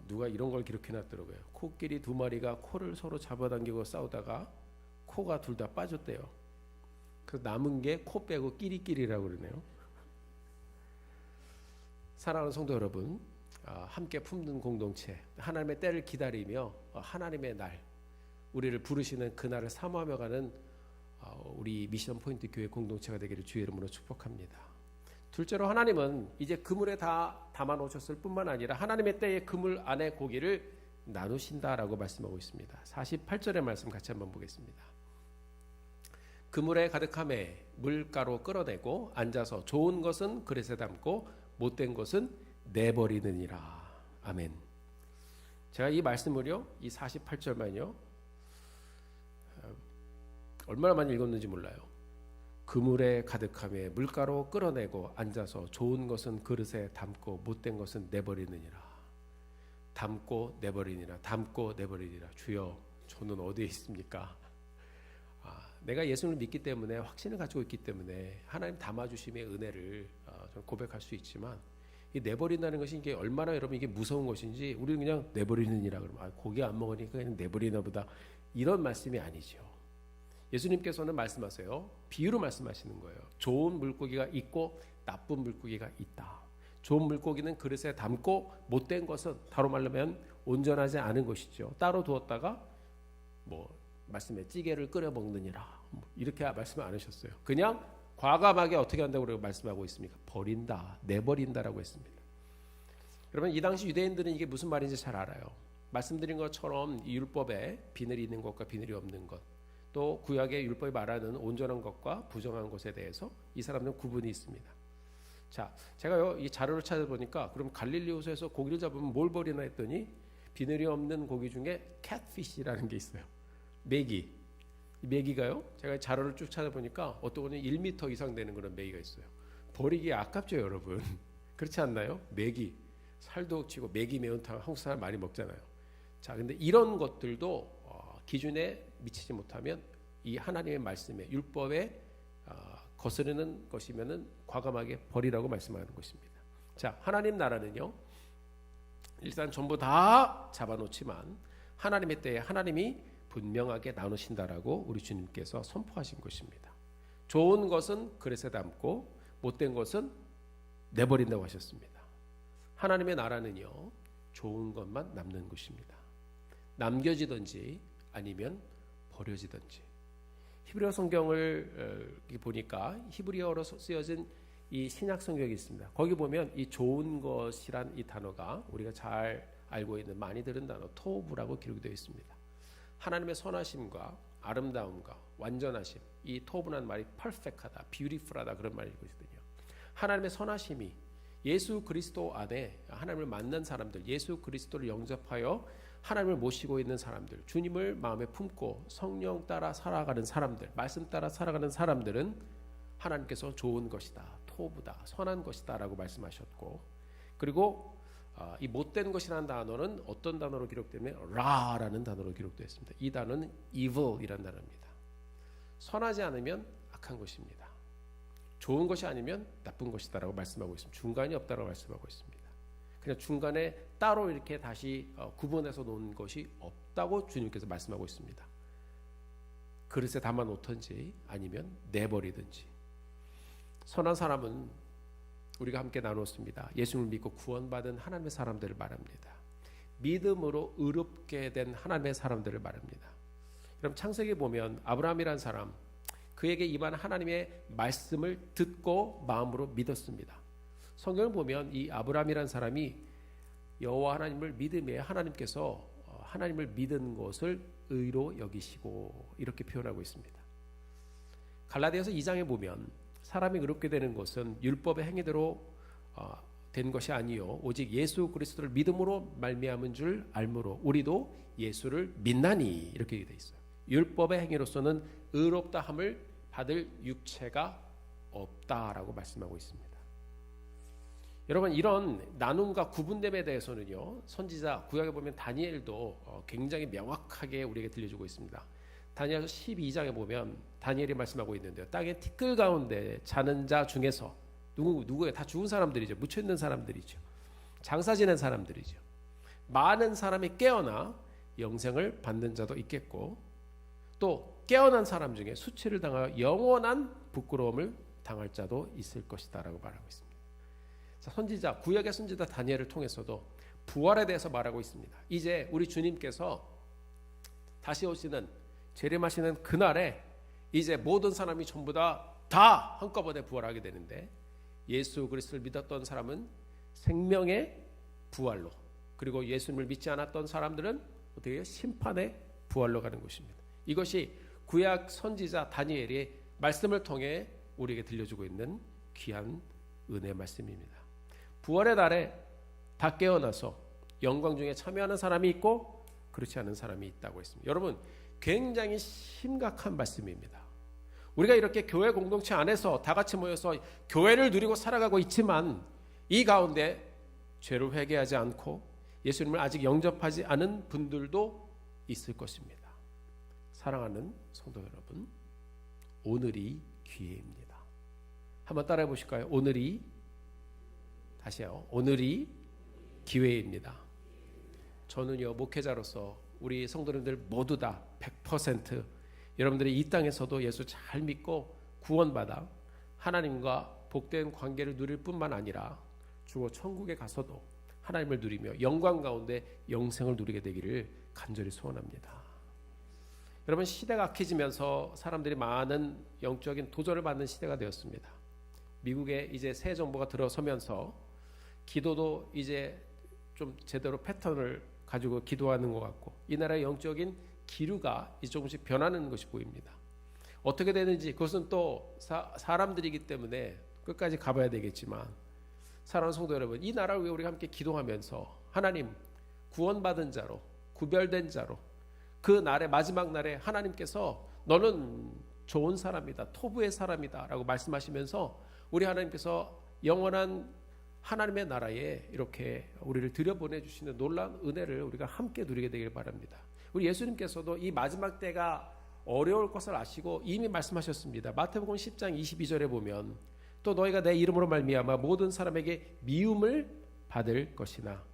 누가 이런 걸 기록해놨더라고요. 코끼리 두 마리가 코를 서로 잡아당기고 싸우다가 코가 둘 다 빠졌대요. 그 남은 게 코 빼고 끼리끼리라고 그러네요. 사랑하는 성도 여러분, 함께 품는 공동체, 하나님의 때를 기다리며 하나님의 날, 우리를 부르시는 그날을 사모하며 가는 우리 미션 포인트 교회 공동체가 되기를 주의 이름으로 축복합니다. 둘째로 하나님은 이제 그물에 다 담아 놓으셨을 뿐만 아니라 하나님의 때에 그물 안에 고기를 나누신다라고 말씀하고 있습니다. 48절의 말씀 같이 한번 보겠습니다. 그물에 가득함에 물가로 끌어내고 앉아서 좋은 것은 그릇에 담고 못된 것은 내버리느니라. 아멘. 제가 이 말씀을요, 이 48절만요, 얼마나 많이 읽었는지 몰라요. 그물에 가득함에 물가로 끌어내고 앉아서 좋은 것은 그릇에 담고 못된 것은 내버리느니라. 담고 내버리니라. 담고 내버리니라. 주여, 저는 어디에 있습니까? 내가 예수를 믿기 때문에, 확신을 가지고 있기 때문에 하나님 담아주심의 은혜를 저는 고백할 수 있지만, 이 내버린다는 것이 이게 얼마나 여러분 이게 무서운 것인지, 우리는 그냥 내버리느니라 그러면 고기 안 먹으니까 그냥 내버리나 보다, 이런 말씀이 아니죠. 예수님께서는 말씀하세요. 비유로 말씀하시는 거예요. 좋은 물고기가 있고 나쁜 물고기가 있다. 좋은 물고기는 그릇에 담고 못된 것은 다로 말하면 온전하지 않은 것이죠. 따로 두었다가 말씀에 찌개를 끓여 먹느니라, 이렇게 말씀 안 하셨어요. 그냥 과감하게 어떻게 한다고 말씀하고 있습니까? 버린다, 내버린다라고 했습니다. 여러분, 이 당시 유대인들은 이게 무슨 말인지 잘 알아요. 말씀드린 것처럼 이 율법에 비늘이 있는 것과 비늘이 없는 것, 또 구약의 율법이 말하는 온전한 것과 부정한 것에 대해서 이 사람들은 구분이 있습니다. 자, 제가요 이 자료를 찾아보니까, 그럼 갈릴리 호수에서 고기를 잡으면 뭘 버리나 했더니, 비늘이 없는 고기 중에 캣피시라는 게 있어요. 메기. 메기가요, 제가 자료를 쭉 찾아보니까 어떤 거는 1m 이상 되는 그런 메기가 있어요. 버리기 아깝죠, 여러분. 그렇지 않나요? 메기, 살도 치고 메기 매운탕 한국 사람 많이 먹잖아요. 자, 근데 이런 것들도 기준에 미치지 못하면 이 하나님의 말씀에, 율법에 거스르는 것이면은 과감하게 버리라고 말씀하는 것입니다. 자, 하나님 나라는요, 일단 전부 다 잡아놓지만 하나님의 때에 하나님이 분명하게 나누신다라고 우리 주님께서 선포하신 것입니다. 좋은 것은 그릇에 담고 못된 것은 내버린다고 하셨습니다. 하나님의 나라는요, 좋은 것만 남는 것입니다. 남겨지든지 아니면 버려지든지. 히브리어 성경을 보니까 히브리어로 쓰여진 이 신약 성경이 있습니다. 거기 보면 이 좋은 것이란 이 단어가 우리가 잘 알고 있는, 많이 들은 단어 토브라고 기록이 되어 있습니다. 하나님의 선하심과 아름다움과 완전하심, 이 토브라는 말이 퍼펙트하다, 뷰티풀하다 그런 말이거든요. 하나님의 선하심이 예수 그리스도 안에 하나님을 만난 사람들, 예수 그리스도를 영접하여 하나님을 모시고 있는 사람들, 주님을 마음에 품고 성령 따라 살아가는 사람들, 말씀 따라 살아가는 사람들은 하나님께서 좋은 것이다, 토부다, 선한 것이다 라고 말씀하셨고, 그리고 이 못된 것이라는 단어는 어떤 단어로 기록되면 라라는 단어로 기록되어 있습니다. 이 단어는 evil이라는 단어입니다. 선하지 않으면 악한 것입니다. 좋은 것이 아니면 나쁜 것이다라고 말씀하고 있습니다. 중간이 없다라고 말씀하고 있습니다. 그냥 중간에 따로 이렇게 다시 구분해서 놓은 것이 없다고 주님께서 말씀하고 있습니다. 그릇에 담아 놓든지 아니면 내버리든지. 선한 사람은 우리가 함께 나눴습니다. 예수를 믿고 구원받은 하나님의 사람들을 말합니다. 믿음으로 의롭게 된 하나님의 사람들을 말합니다. 그럼 창세기 보면 아브라함이라는 사람, 그에게 임한 하나님의 말씀을 듣고 마음으로 믿었습니다. 성경을 보면 이 아브라함이라는 사람이 여호와 하나님을 믿음에 하나님께서 하나님을 믿은 것을 의로 여기시고 이렇게 표현하고 있습니다. 갈라디아서 2장에 보면 사람이 의롭게 되는 것은 율법의 행위대로 된 것이 아니요 오직 예수 그리스도를 믿음으로 말미암은 줄 알므로 우리도 예수를 믿나니 이렇게 되어 있어요. 율법의 행위로서는 의롭다 함을 받을 육체가 없다라고 말씀하고 있습니다. 여러분, 이런 나눔과 구분됨에 대해서는요, 선지자 구약에 보면 다니엘도 굉장히 명확하게 우리에게 들려주고 있습니다. 다니엘서 12장에 보면 다니엘이 말씀하고 있는데요, 땅의 티끌 가운데 자는 자 중에서 누구예요? 다 죽은 사람들이죠. 묻혀 있는 사람들이죠. 장사 지낸 사람들이죠. 많은 사람이 깨어나 영생을 받는 자도 있겠고, 또 깨어난 사람 중에 수치를 당하여 영원한 부끄러움을 당할 자도 있을 것이다 라고 말하고 있습니다. 자, 선지자, 구약의 선지자 다니엘을 통해서도 부활에 대해서 말하고 있습니다. 이제 우리 주님께서 다시 오시는, 재림하시는 그날에 이제 모든 사람이 전부 다 한꺼번에 부활하게 되는데, 예수 그리스도를 믿었던 사람은 생명의 부활로, 그리고 예수님을 믿지 않았던 사람들은 어떻게 해요? 심판의 부활로 가는 것입니다. 이것이 구약 선지자 다니엘이 말씀을 통해 우리에게 들려주고 있는 귀한 은혜의 말씀입니다. 부활의 날에 다 깨어나서 영광 중에 참여하는 사람이 있고 그렇지 않은 사람이 있다고 했습니다. 여러분, 굉장히 심각한 말씀입니다. 우리가 이렇게 교회 공동체 안에서 다 같이 모여서 교회를 누리고 살아가고 있지만 이 가운데 죄를 회개하지 않고 예수님을 아직 영접하지 않은 분들도 있을 것입니다. 사랑하는 성도 여러분, 오늘이 기회입니다. 한번 따라해 보실까요? 다시요. 오늘이 기회입니다. 저는요, 목회자로서 우리 성도님들 모두 다 100% 여러분들이 이 땅에서도 예수 잘 믿고 구원받아 하나님과 복된 관계를 누릴 뿐만 아니라 죽어 천국에 가서도 하나님을 누리며 영광 가운데 영생을 누리게 되기를 간절히 소원합니다. 여러분, 시대가 악해지면서 사람들이 많은 영적인 도전을 받는 시대가 되었습니다. 미국에 이제 새 정부가 들어서면서 기도도 이제 좀 제대로 패턴을 가지고 기도하는 것 같고 이 나라의 영적인 기류가 이제 조금씩 변하는 것이 보입니다. 어떻게 되는지 그것은 또 사람들이기 때문에 끝까지 가봐야 되겠지만, 사랑하는 성도 여러분, 이 나라를 위해 우리가 함께 기도하면서 하나님, 구원받은 자로, 구별된 자로, 그 날의 마지막 날에 하나님께서 너는 좋은 사람이다, 토부의 사람이다 라고 말씀하시면서 우리 하나님께서 영원한 하나님의 나라에 이렇게 우리를 들여보내주시는 놀라운 은혜를 우리가 함께 누리게 되길 바랍니다. 우리 예수님께서도 이 마지막 때가 어려울 것을 아시고 이미 말씀하셨습니다. 마태복음 10장 22절에 보면 또 너희가 내 이름으로 말미암아 모든 사람에게 미움을 받을 것이나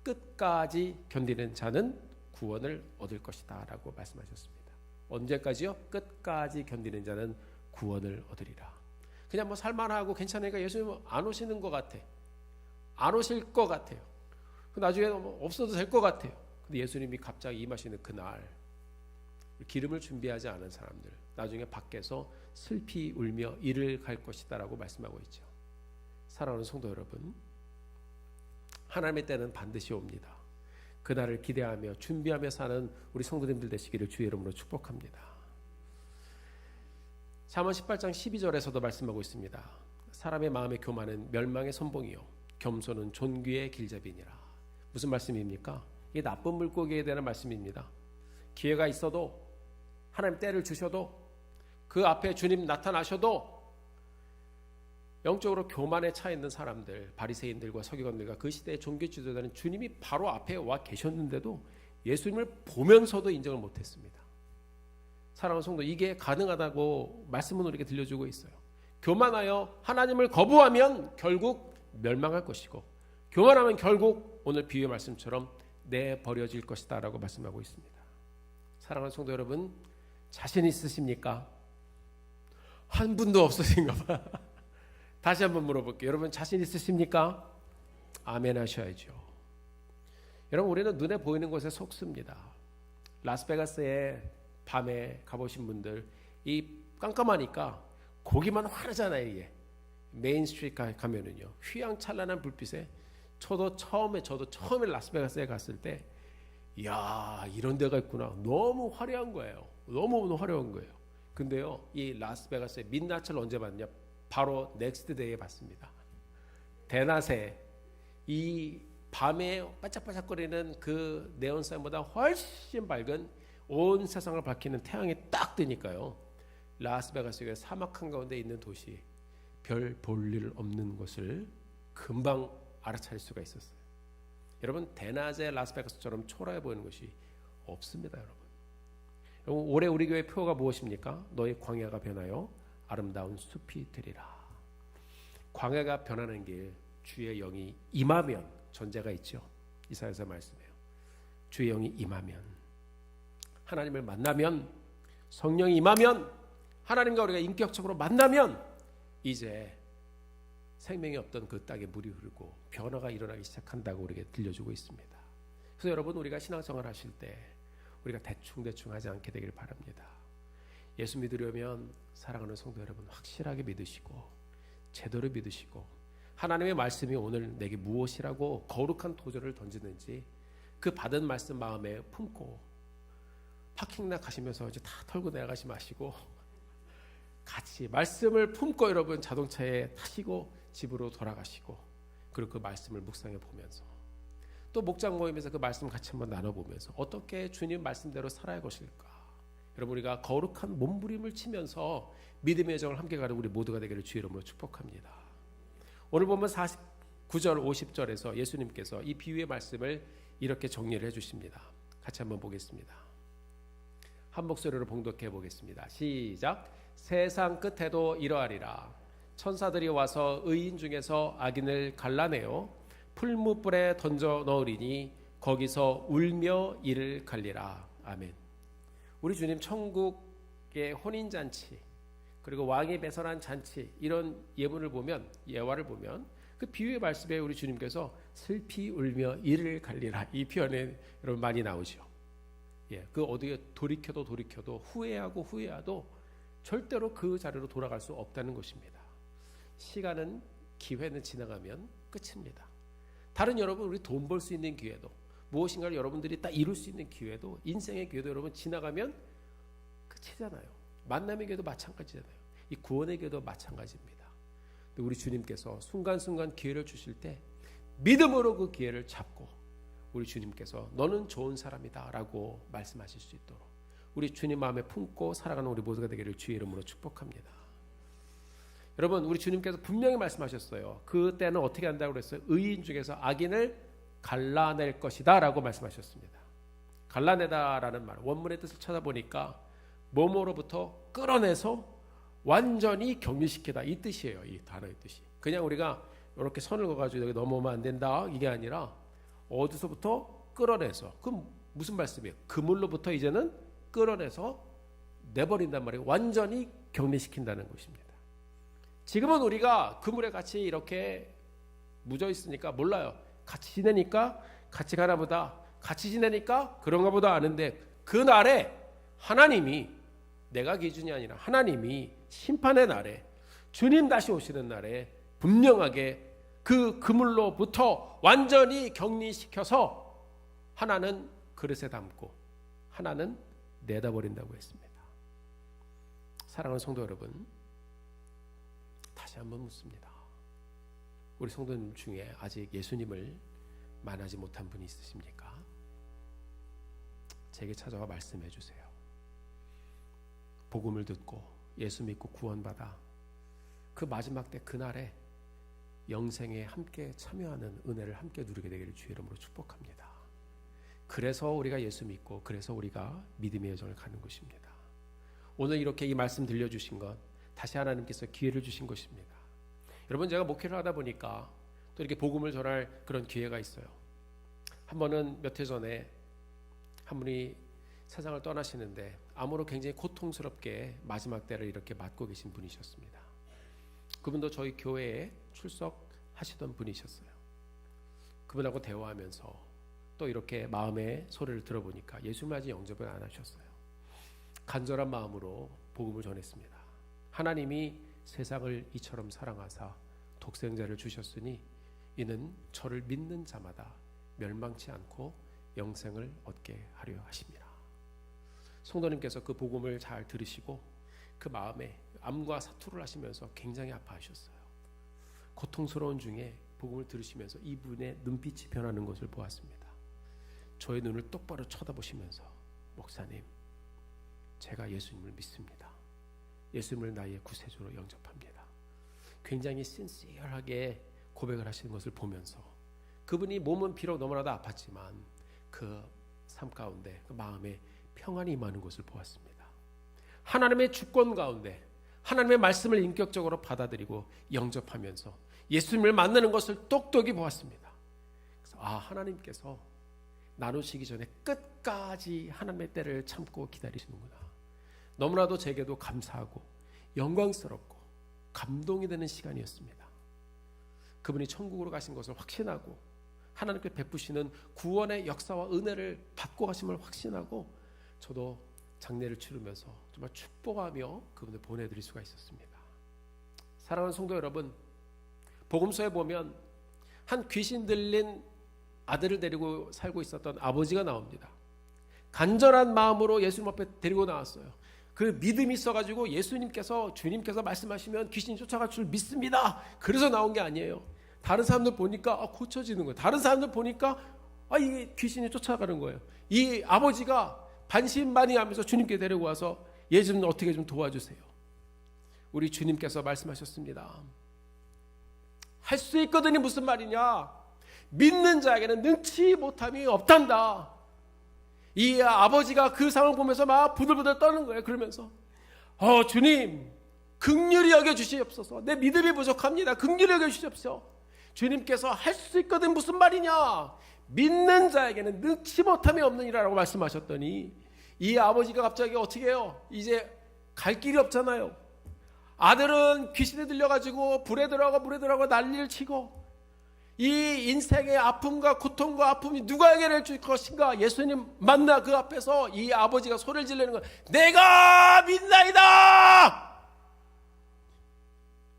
끝까지 견디는 자는 구원을 얻을 것이다 라고 말씀하셨습니다. 언제까지요? 끝까지 견디는 자는 구원을 얻으리라. 그냥 뭐 살만하고 괜찮으니까 예수님 안 오시는 것 같아, 안 오실 것 같아요, 나중에 없어도 될 것 같아요. 근데 예수님이 갑자기 임하시는 그날, 기름을 준비하지 않은 사람들 나중에 밖에서 슬피 울며 이를 갈 것이다 라고 말씀하고 있죠. 사랑하는 성도 여러분, 하나님의 때는 반드시 옵니다. 그날을 기대하며 준비하며 사는 우리 성도님들 되시기를 주의 이름으로 축복합니다. 잠언 18장 12절에서도 말씀하고 있습니다. 사람의 마음의 교만은 멸망의 선봉이요 겸손은 존귀의 길잡이니라. 무슨 말씀입니까? 이게 나쁜 물고기에 대한 말씀입니다. 기회가 있어도 하나님 때를 주셔도 그 앞에 주님 나타나셔도 영적으로 교만에 차 있는 사람들, 바리새인들과 서기관들과 그 시대의 종교 지도자는 주님이 바로 앞에 와 계셨는데도 예수님을 보면서도 인정을 못했습니다. 사랑하는 성도, 이게 가능하다고 말씀은 우리에게 들려주고 있어요. 교만하여 하나님을 거부하면 결국 멸망할 것이고, 교만하면 결국 오늘 비유의 말씀처럼 내버려질 것이다 라고 말씀하고 있습니다. 사랑하는 성도 여러분, 자신 있으십니까? 한 분도 없으신가 봐. 다시 한번 물어볼게요. 여러분, 자신 있으십니까? 아멘 하셔야죠. 여러분, 우리는 눈에 보이는 것에 속습니다. 라스베가스에 밤에 가보신 분들, 이 깜깜하니까 고기만 화르잖아요. 이게 메인 스트리트 가면은요, 휘황찬란한 불빛에 저도 처음에 라스베가스에 갔을 때, 이야, 이런 데가 있구나. 너무 화려한 거예요. 너무 화려한 거예요. 근데요, 이 라스베가스의 민낯을 언제 봤냐? 바로 넥스트 데이에 봤습니다. 대낮에 이 밤에 반짝반짝거리는 그 네온사인보다 훨씬 밝은 온 세상을 밝히는 태양이 딱 뜨니까요, 라스베가스의 사막 한가운데 있는 도시, 별 볼 일 없는 것을 금방 알아차릴 수가 있었어요. 여러분, 대낮에 라스베가스처럼 초라해 보이는 것이 없습니다. 여러분, 올해 우리 교회 표어가 무엇입니까? 너희 광야가 변하여 아름다운 숲이 되리라. 광야가 변하는 길, 주의 영이 임하면, 전제가 있죠. 이사야서 말씀이에요. 주의 영이 임하면, 하나님을 만나면, 성령이 임하면, 하나님과 우리가 인격적으로 만나면 이제 생명이 없던 그 땅에 물이 흐르고 변화가 일어나기 시작한다고 우리에게 들려주고 있습니다. 그래서 여러분, 우리가 신앙생활 하실 때 우리가 대충 하지 않게 되길 바랍니다. 예수 믿으려면 사랑하는 성도 여러분, 확실하게 믿으시고 제대로 믿으시고 하나님의 말씀이 오늘 내게 무엇이라고 거룩한 도전을 던지는지 그 받은 말씀 마음에 품고 파킹락 가시면서 이제 다 털고 내려가지 마시고 같이 말씀을 품고 여러분 자동차에 타시고 집으로 돌아가시고 그리고 그 말씀을 묵상해 보면서 또 목장 모임에서 그 말씀 같이 한번 나눠보면서 어떻게 주님 말씀대로 살아야 것일까. 여러분 우리가 거룩한 몸부림을 치면서 믿음의 여정을 함께 가는 우리 모두가 되기를 주의 이름으로 축복합니다. 오늘 보면 49절 50절에서 예수님께서 이 비유의 말씀을 이렇게 정리를 해주십니다. 같이 한번 보겠습니다. 한 목소리로 봉독해 보겠습니다. 시작. 세상 끝에도 이러하리라. 천사들이 와서 의인 중에서 악인을 갈라내어 풀무불에 던져 넣으리니 거기서 울며 이를 갈리라. 아멘. 우리 주님 천국의 혼인잔치 그리고 왕이 배설한 잔치 이런 예문을 보면 예화를 보면 그 비유의 말씀에 우리 주님께서 슬피 울며 이를 갈리라 이 표현에 여러분 많이 나오죠. 예, 그 어디에 돌이켜도 후회하도 절대로 그 자리로 돌아갈 수 없다는 것입니다. 시간은 기회는 지나가면 끝입니다. 다른 여러분 우리 돈 벌 수 있는 기회도 무엇인가를 여러분들이 딱 이룰 수 있는 기회도 인생의 기회도 여러분 지나가면 끝이잖아요. 만남의 기회도 마찬가지잖아요. 이 구원의 기회도 마찬가지입니다. 근데 우리 주님께서 순간순간 기회를 주실 때 믿음으로 그 기회를 잡고 우리 주님께서 너는 좋은 사람이다 라고 말씀하실 수 있도록 우리 주님 마음에 품고 살아가는 우리 모두가 되기를 주의 이름으로 축복합니다. 여러분 우리 주님께서 분명히 말씀하셨어요. 그때는 어떻게 한다고 그랬어요? 의인 중에서 악인을 갈라낼 것이다 라고 말씀하셨습니다. 갈라내다라는 말 원문의 뜻을 찾아보니까 뭐뭐로부터 끌어내서 완전히 격리시키다 이 뜻이에요. 이 단어의 뜻이 그냥 우리가 이렇게 선을 그어가지고 여기 넘어오면 안 된다 이게 아니라 어디서부터 끌어내서 그럼 무슨 말씀이에요? 그물로부터 이제는 끌어내서 내버린단 말이에요. 완전히 격리시킨다는 것입니다. 지금은 우리가 그물에 같이 이렇게 묻어 있으니까 몰라요. 같이 지내니까 같이 가나 보다 같이 지내니까 그런가 보다 아는데 그날에 하나님이 내가 기준이 아니라 하나님이 심판의 날에 주님 다시 오시는 날에 분명하게 그 그물로부터 완전히 격리시켜서 하나는 그릇에 담고 하나는 내다버린다고 했습니다. 사랑하는 성도 여러분 다시 한번 묻습니다. 우리 성도님 중에 아직 예수님을 만나지 못한 분이 있으십니까? 제게 찾아와 말씀해 주세요. 복음을 듣고 예수 믿고 구원받아 그 마지막 때 그날에 영생에 함께 참여하는 은혜를 함께 누리게 되기를 주의 이름으로 축복합니다. 그래서 우리가 예수 믿고 그래서 우리가 믿음의 여정을 가는 것입니다. 오늘 이렇게 이 말씀 들려주신 것 다시 하나님께서 기회를 주신 것입니다. 여러분 제가 목회를 하다 보니까 또 이렇게 복음을 전할 그런 기회가 있어요. 한 번은 몇 해 전에 한 분이 세상을 떠나시는데 암으로 굉장히 고통스럽게 마지막 때를 이렇게 맞고 계신 분이셨습니다. 그분도 저희 교회에 출석하시던 분이셨어요. 그분하고 대화하면서 또 이렇게 마음의 소리를 들어보니까 예수님 아직 영접을 안 하셨어요. 간절한 마음으로 복음을 전했습니다. 하나님이 세상을 이처럼 사랑하사 독생자를 주셨으니 이는 저를 믿는 자마다 멸망치 않고 영생을 얻게 하려 하십니다. 성도님께서 그 복음을 잘 들으시고 그 마음에 암과 사투를 하시면서 굉장히 아파하셨어요. 고통스러운 중에 복음을 들으시면서 이분의 눈빛이 변하는 것을 보았습니다. 저의 눈을 똑바로 쳐다보시면서 목사님, 제가 예수님을 믿습니다. 예수님을 나의 구세주로 영접합니다. 굉장히 신시하게 고백을 하시는 것을 보면서 그분이 몸은 비록 너무나도 아팠지만 그 삶 가운데 그 마음에 평안이 임하는 것을 보았습니다. 하나님의 주권 가운데 하나님의 말씀을 인격적으로 받아들이고 영접하면서 예수님을 만나는 것을 똑똑히 보았습니다. 그래서 하나님께서 나누시기 전에 끝까지 하나님의 때를 참고 기다리시는구나. 너무나도 제게도 감사하고 영광스럽고 감동이 되는 시간이었습니다. 그분이 천국으로 가신 것을 확신하고 하나님께 베푸시는 구원의 역사와 은혜를 받고 가심을 확신하고 저도 장례를 치르면서 정말 축복하며 그분을 보내드릴 수가 있었습니다. 사랑하는 성도 여러분, 복음서에 보면 한 귀신 들린 아들을 데리고 살고 있었던 아버지가 나옵니다. 간절한 마음으로 예수님 앞에 데리고 나왔어요. 그 믿음이 있어가지고 주님께서 말씀하시면 귀신이 쫓아갈 줄 믿습니다. 그래서 나온 게 아니에요. 다른 사람들 보니까 고쳐지는 거예요. 다른 사람들 보니까 이게 귀신이 쫓아가는 거예요. 이 아버지가 반신반의하면서 주님께 데리고 와서 예수님 어떻게 좀 도와주세요. 우리 주님께서 말씀하셨습니다. 할 수 있거든이 무슨 말이냐? 믿는 자에게는 능치 못함이 없단다. 이 아버지가 그 상황을 보면서 막 부들부들 떠는 거예요. 그러면서 주님 긍휼히 여겨주시옵소서. 내 믿음이 부족합니다. 긍휼히 여겨주시옵소서. 주님께서 할 수 있거든 무슨 말이냐? 믿는 자에게는 능치 못함이 없느니라고 말씀하셨더니 이 아버지가 갑자기 어떻게 해요? 이제 갈 길이 없잖아요. 아들은 귀신에 들려가지고 불에 들어가고 난리를 치고 이 인생의 아픔과 고통과 아픔이 누가 해결해 줄 것인가? 예수님 만나 그 앞에서 이 아버지가 소리를 지르는 거예요. 내가 믿나이다.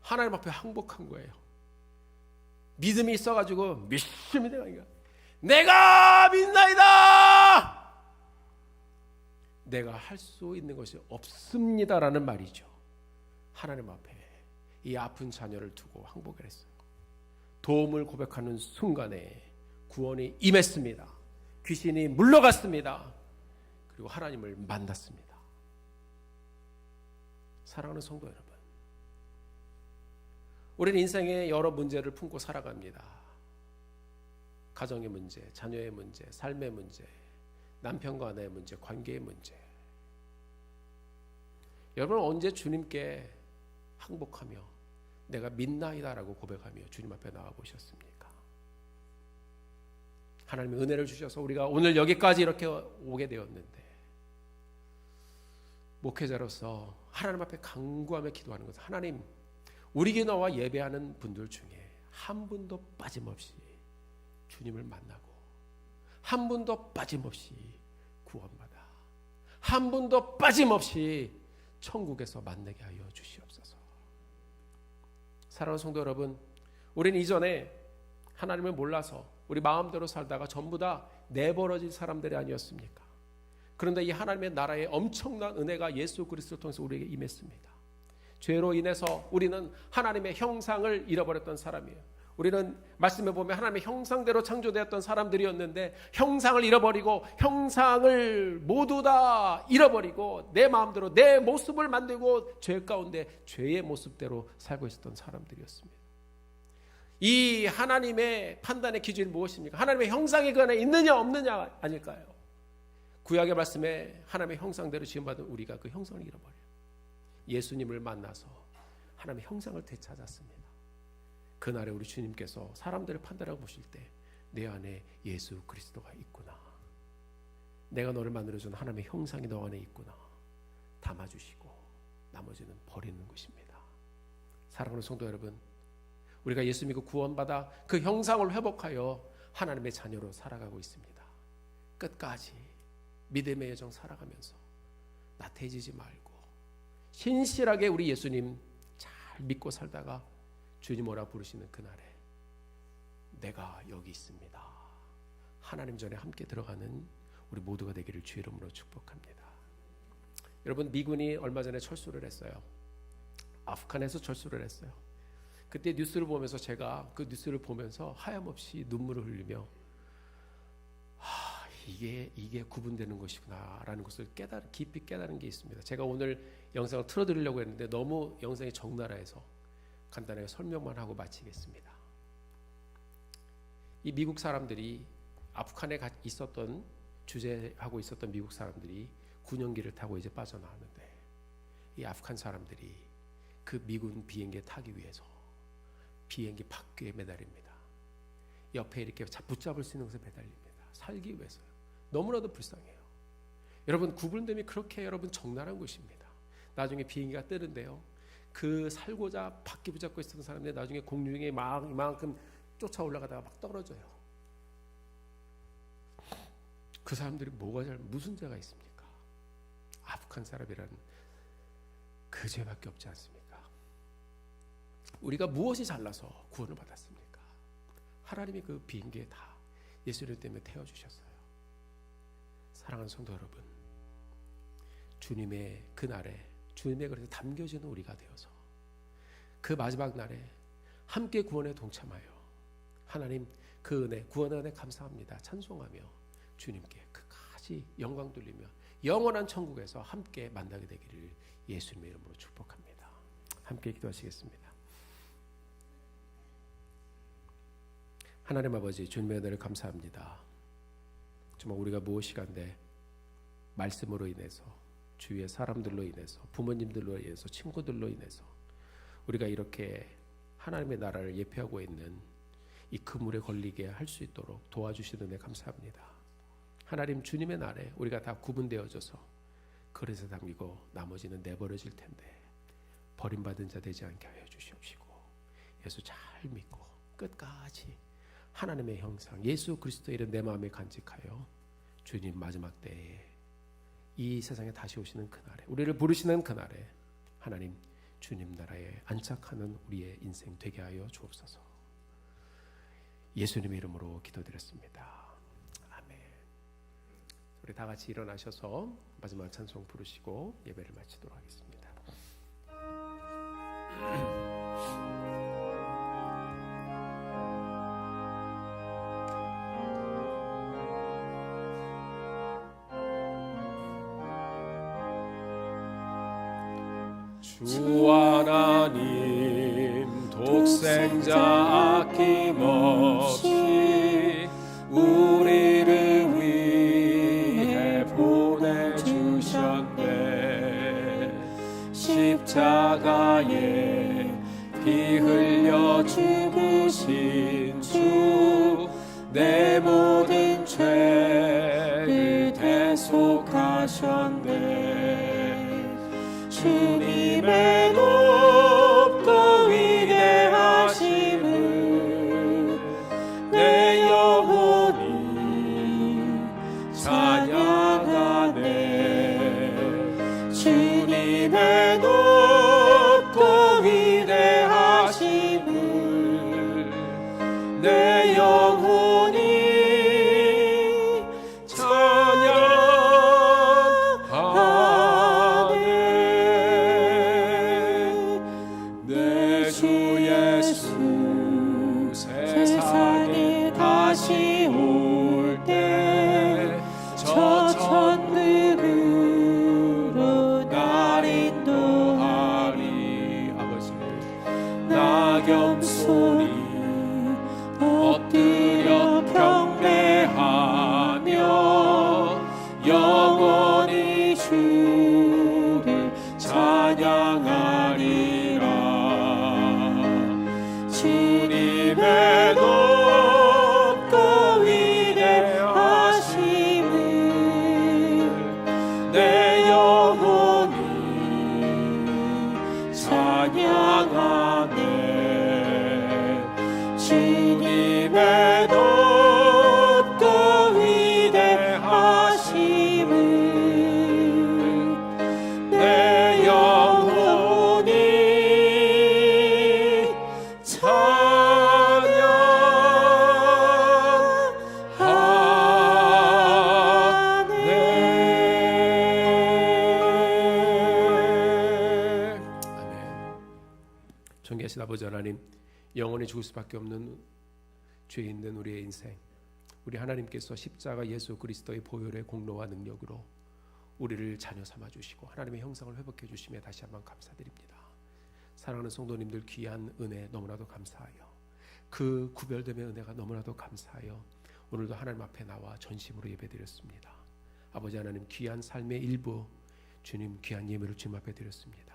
하나님 앞에 항복한 거예요. 믿음이 있어가지고 믿습니다. 내가 믿나이다. 내가 할 수 있는 것이 없습니다라는 말이죠. 하나님 앞에 이 아픈 자녀를 두고 항복을 했어요. 도움을 고백하는 순간에 구원이 임했습니다. 귀신이 물러갔습니다. 그리고 하나님을 만났습니다. 사랑하는 성도 여러분, 우리는 인생에 여러 문제를 품고 살아갑니다. 가정의 문제, 자녀의 문제, 삶의 문제, 남편과 아내의 문제, 관계의 문제. 여러분 언제 주님께 항복하며 내가 믿나이다라고 고백하며 주님 앞에 나와 보셨습니까? 하나님의 은혜를 주셔서 우리가 오늘 여기까지 이렇게 오게 되었는데, 목회자로서 하나님 앞에 간구하며 기도하는 것은, 하나님 우리 교회 나와 예배하는 분들 중에 한 분도 빠짐없이 주님을 만나고, 한 분도 빠짐없이 구원받아, 한 분도 빠짐없이 천국에서 만나게 하여 주시옵소서. 사랑하는 성도 여러분, 우리는 이전에 하나님을 몰라서 우리 마음대로 살다가 전부 다 내버려진 사람들이 아니었습니까? 그런데 이 하나님의 나라의 엄청난 은혜가 예수 그리스도를 통해서 우리에게 임했습니다. 죄로 인해서 우리는 하나님의 형상을 잃어버렸던 사람이에요. 우리는 말씀에 보면 하나님의 형상대로 창조되었던 사람들이었는데, 형상을 잃어버리고 형상을 모두 다 잃어버리고 내 마음대로 내 모습을 만들고 죄 가운데 죄의 모습대로 살고 있었던 사람들이었습니다. 이 하나님의 판단의 기준이 무엇입니까? 하나님의 형상이 그 안에 있느냐 없느냐 아닐까요? 구약의 말씀에 하나님의 형상대로 지음받은 우리가 그 형상을 잃어버려요. 예수님을 만나서 하나님의 형상을 되찾았습니다. 그날에 우리 주님께서 사람들을 판단하고 보실 때 내 안에 예수 그리스도가 있구나, 내가 너를 만들어준 하나님의 형상이 너 안에 있구나 담아주시고 나머지는 버리는 것입니다. 사랑하는 성도 여러분, 우리가 예수 믿고 구원받아 그 형상을 회복하여 하나님의 자녀로 살아가고 있습니다. 끝까지 믿음의 여정 살아가면서 나태해지지 말고 신실하게 우리 예수님 잘 믿고 살다가 주님 오라 부르시는 그날에 내가 여기 있습니다, 하나님 전에 함께 들어가는 우리 모두가 되기를 주의 이름으로 축복합니다. 여러분, 미군이 얼마 전에 철수를 했어요. 아프간에서 철수를 했어요. 그때 뉴스를 보면서 제가 그 뉴스를 보면서 하염없이 눈물을 흘리며 이게 구분되는 것이구나라는 것을 깊이 깨달은 게 있습니다. 제가 오늘 영상을 틀어드리려고 했는데 너무 영상이 적나라해서 간단하게 설명만 하고 마치겠습니다. 이 미국 사람들이 아프간에 있었던 주재하고 있었던 미국 사람들이 군용기를 타고 이제 빠져나왔는데, 이 아프간 사람들이 그 미군 비행기에 타기 위해서 비행기 바퀴에 매달립니다. 옆에 이렇게 붙잡을 수 있는 것에 매달립니다. 살기 위해서요. 너무나도 불쌍해요. 여러분, 구분됨이 그렇게 여러분 적나라한 것입니다. 나중에 비행기가 뜨는데요, 그 살고자 바퀴 붙잡고 있었던 사람들이 나중에 공중에 막 이만큼 쫓아 올라가다가 막 떨어져요. 그 사람들이 무슨 죄가 있습니까? 아프간 사람이라는 그 죄밖에 없지 않습니까? 우리가 무엇이 잘나서 구원을 받았습니까? 하나님이 그 비행기에 다 예수님 때문에 태워주셨어요. 사랑하는 성도 여러분, 주님의 그날에 주님의 그릇에 담겨지는 우리가 되어서 그 마지막 날에 함께 구원에 동참하여 하나님 그 은혜, 구원의 은혜 감사합니다 찬송하며 주님께 끝까지 영광 돌리며 영원한 천국에서 함께 만나게 되기를 예수님의 이름으로 축복합니다. 함께 기도하시겠습니다. 하나님 아버지, 주님의 은혜를 감사합니다. 정말 우리가 무엇이간데 말씀으로 인해서, 주위의 사람들로 인해서, 부모님들로 인해서, 친구들로 인해서 우리가 이렇게 하나님의 나라를 예표하고 있는 이 그물에 걸리게 할 수 있도록 도와주시는 은혜 감사합니다. 하나님, 주님의 날에 우리가 다 구분되어져서 그릇에 담기고 나머지는 내버려질 텐데 버림받은 자 되지 않게 하여 주시옵시고, 예수 잘 믿고 끝까지 하나님의 형상 예수 그리스도의 이름 내 마음에 간직하여 주님 마지막 때에 이 세상에 다시 오시는 그날에, 우리를 부르시는 그날에 하나님 주님 나라에 안착하는 우리의 인생 되게 하여 주옵소서. 예수님의 이름으로 기도드렸습니다. 아멘. 우리 다 같이 일어나셔서 마지막 찬송 부르시고 예배를 마치도록 하겠습니다. 주 하나님 독생자 아낌없이 우리를 위해 보내주셨네. 십자가에 피 흘려 죽으신 주, 내 모든 죄를 대속하셨네. 주님의 높고 위대하심을 내 영혼이 찬양하네. 주님의 높고 위대하심을 내 영혼이 다시 올 때 저 천국으로 날 인도하리. 아버지, 낙엽 소리 엎드려 경배하며 영원히 주를 찬양하리라. 주님의 내 영혼이 찬양하네. 주님의 높고 위대하심을 내 영혼이 존귀하신 아버지 하나님, 영원히 죽을 수밖에 없는 죄 있는 우리의 인생, 우리 하나님께서 십자가 예수 그리스도의 보혈의 공로와 능력으로 우리를 자녀 삼아주시고 하나님의 형상을 회복해 주심에 다시 한번 감사드립니다. 사랑하는 성도님들, 귀한 은혜 너무나도 감사하여, 그 구별됨의 은혜가 너무나도 감사하여 오늘도 하나님 앞에 나와 전심으로 예배드렸습니다. 아버지 하나님, 귀한 삶의 일부 주님 귀한 예물을 주님 앞에 드렸습니다.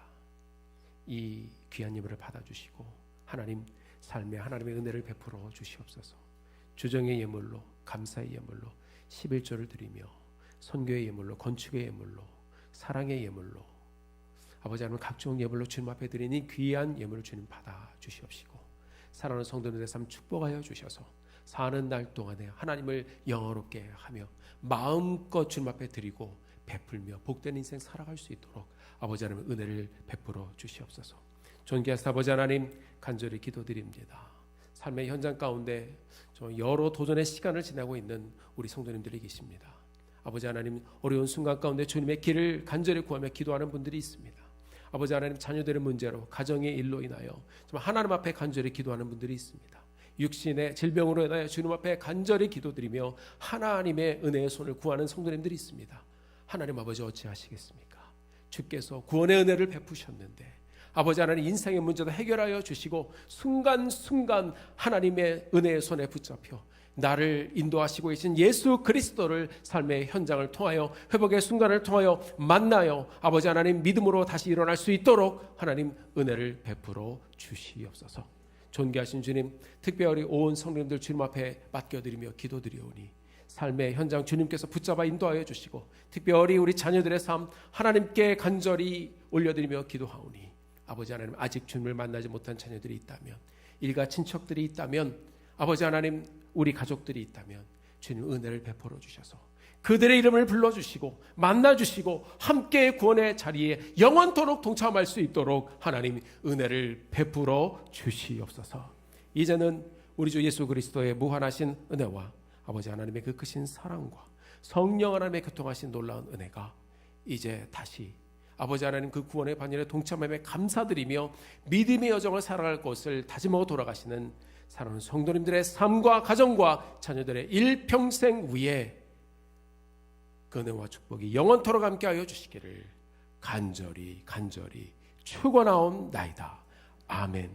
이 귀한 예물을 받아주시고 하나님 삶에 하나님의 은혜를 베풀어 주시옵소서. 주정의 예물로, 감사의 예물로 11조를 드리며 선교의 예물로, 건축의 예물로, 사랑의 예물로, 아버지 하나님 각종 예물로 주님 앞에 드리니 귀한 예물을 주님 받아 주시옵시고, 사랑하는 성도들의 삶 축복하여 주셔서 사는 날 동안에 하나님을 영화롭게 하며 마음껏 주님 앞에 드리고 베풀며 복된 인생 살아갈 수 있도록 아버지 하나님 은혜를 베풀어 주시옵소서. 존귀하신 아버지 하나님, 간절히 기도드립니다. 삶의 현장 가운데 여러 도전의 시간을 지나고 있는 우리 성도님들이 계십니다. 아버지 하나님, 어려운 순간 가운데 주님의 길을 간절히 구하며 기도하는 분들이 있습니다. 아버지 하나님, 자녀들의 문제로, 가정의 일로 인하여 정말 하나님 앞에 간절히 기도하는 분들이 있습니다. 육신의 질병으로 인하여 주님 앞에 간절히 기도드리며 하나님의 은혜의 손을 구하는 성도님들이 있습니다. 하나님 아버지, 어찌하시겠습니까? 주께서 구원의 은혜를 베푸셨는데 아버지 하나님, 인생의 문제도 해결하여 주시고 순간순간 하나님의 은혜의 손에 붙잡혀 나를 인도하시고 계신 예수 그리스도를 삶의 현장을 통하여, 회복의 순간을 통하여 만나요 아버지 하나님, 믿음으로 다시 일어날 수 있도록 하나님 은혜를 베풀어 주시옵소서. 존귀하신 주님, 특별히 온 성도님들 주님 앞에 맡겨드리며 기도드리오니 삶의 현장 주님께서 붙잡아 인도하여 주시고, 특별히 우리 자녀들의 삶 하나님께 간절히 올려드리며 기도하오니 아버지 하나님, 아직 주님을 만나지 못한 자녀들이 있다면, 일가 친척들이 있다면, 아버지 하나님, 우리 가족들이 있다면 주님 은혜를 베풀어 주셔서 그들의 이름을 불러주시고 만나주시고 함께 구원의 자리에 영원토록 동참할 수 있도록 하나님 은혜를 베풀어 주시옵소서. 이제는 우리 주 예수 그리스도의 무한하신 은혜와 아버지 하나님의 그 크신 사랑과 성령 하나님의 교통하신 놀라운 은혜가 이제 다시 아버지 하나님 그 구원의 반열에 동참함에 감사드리며 믿음의 여정을 살아갈 것을 다짐하고 돌아가시는 사랑하는 성도님들의 삶과 가정과 자녀들의 일평생 위에 그 은혜와 축복이 영원토록 함께하여 주시기를 간절히 축원하옵나이다. 아멘.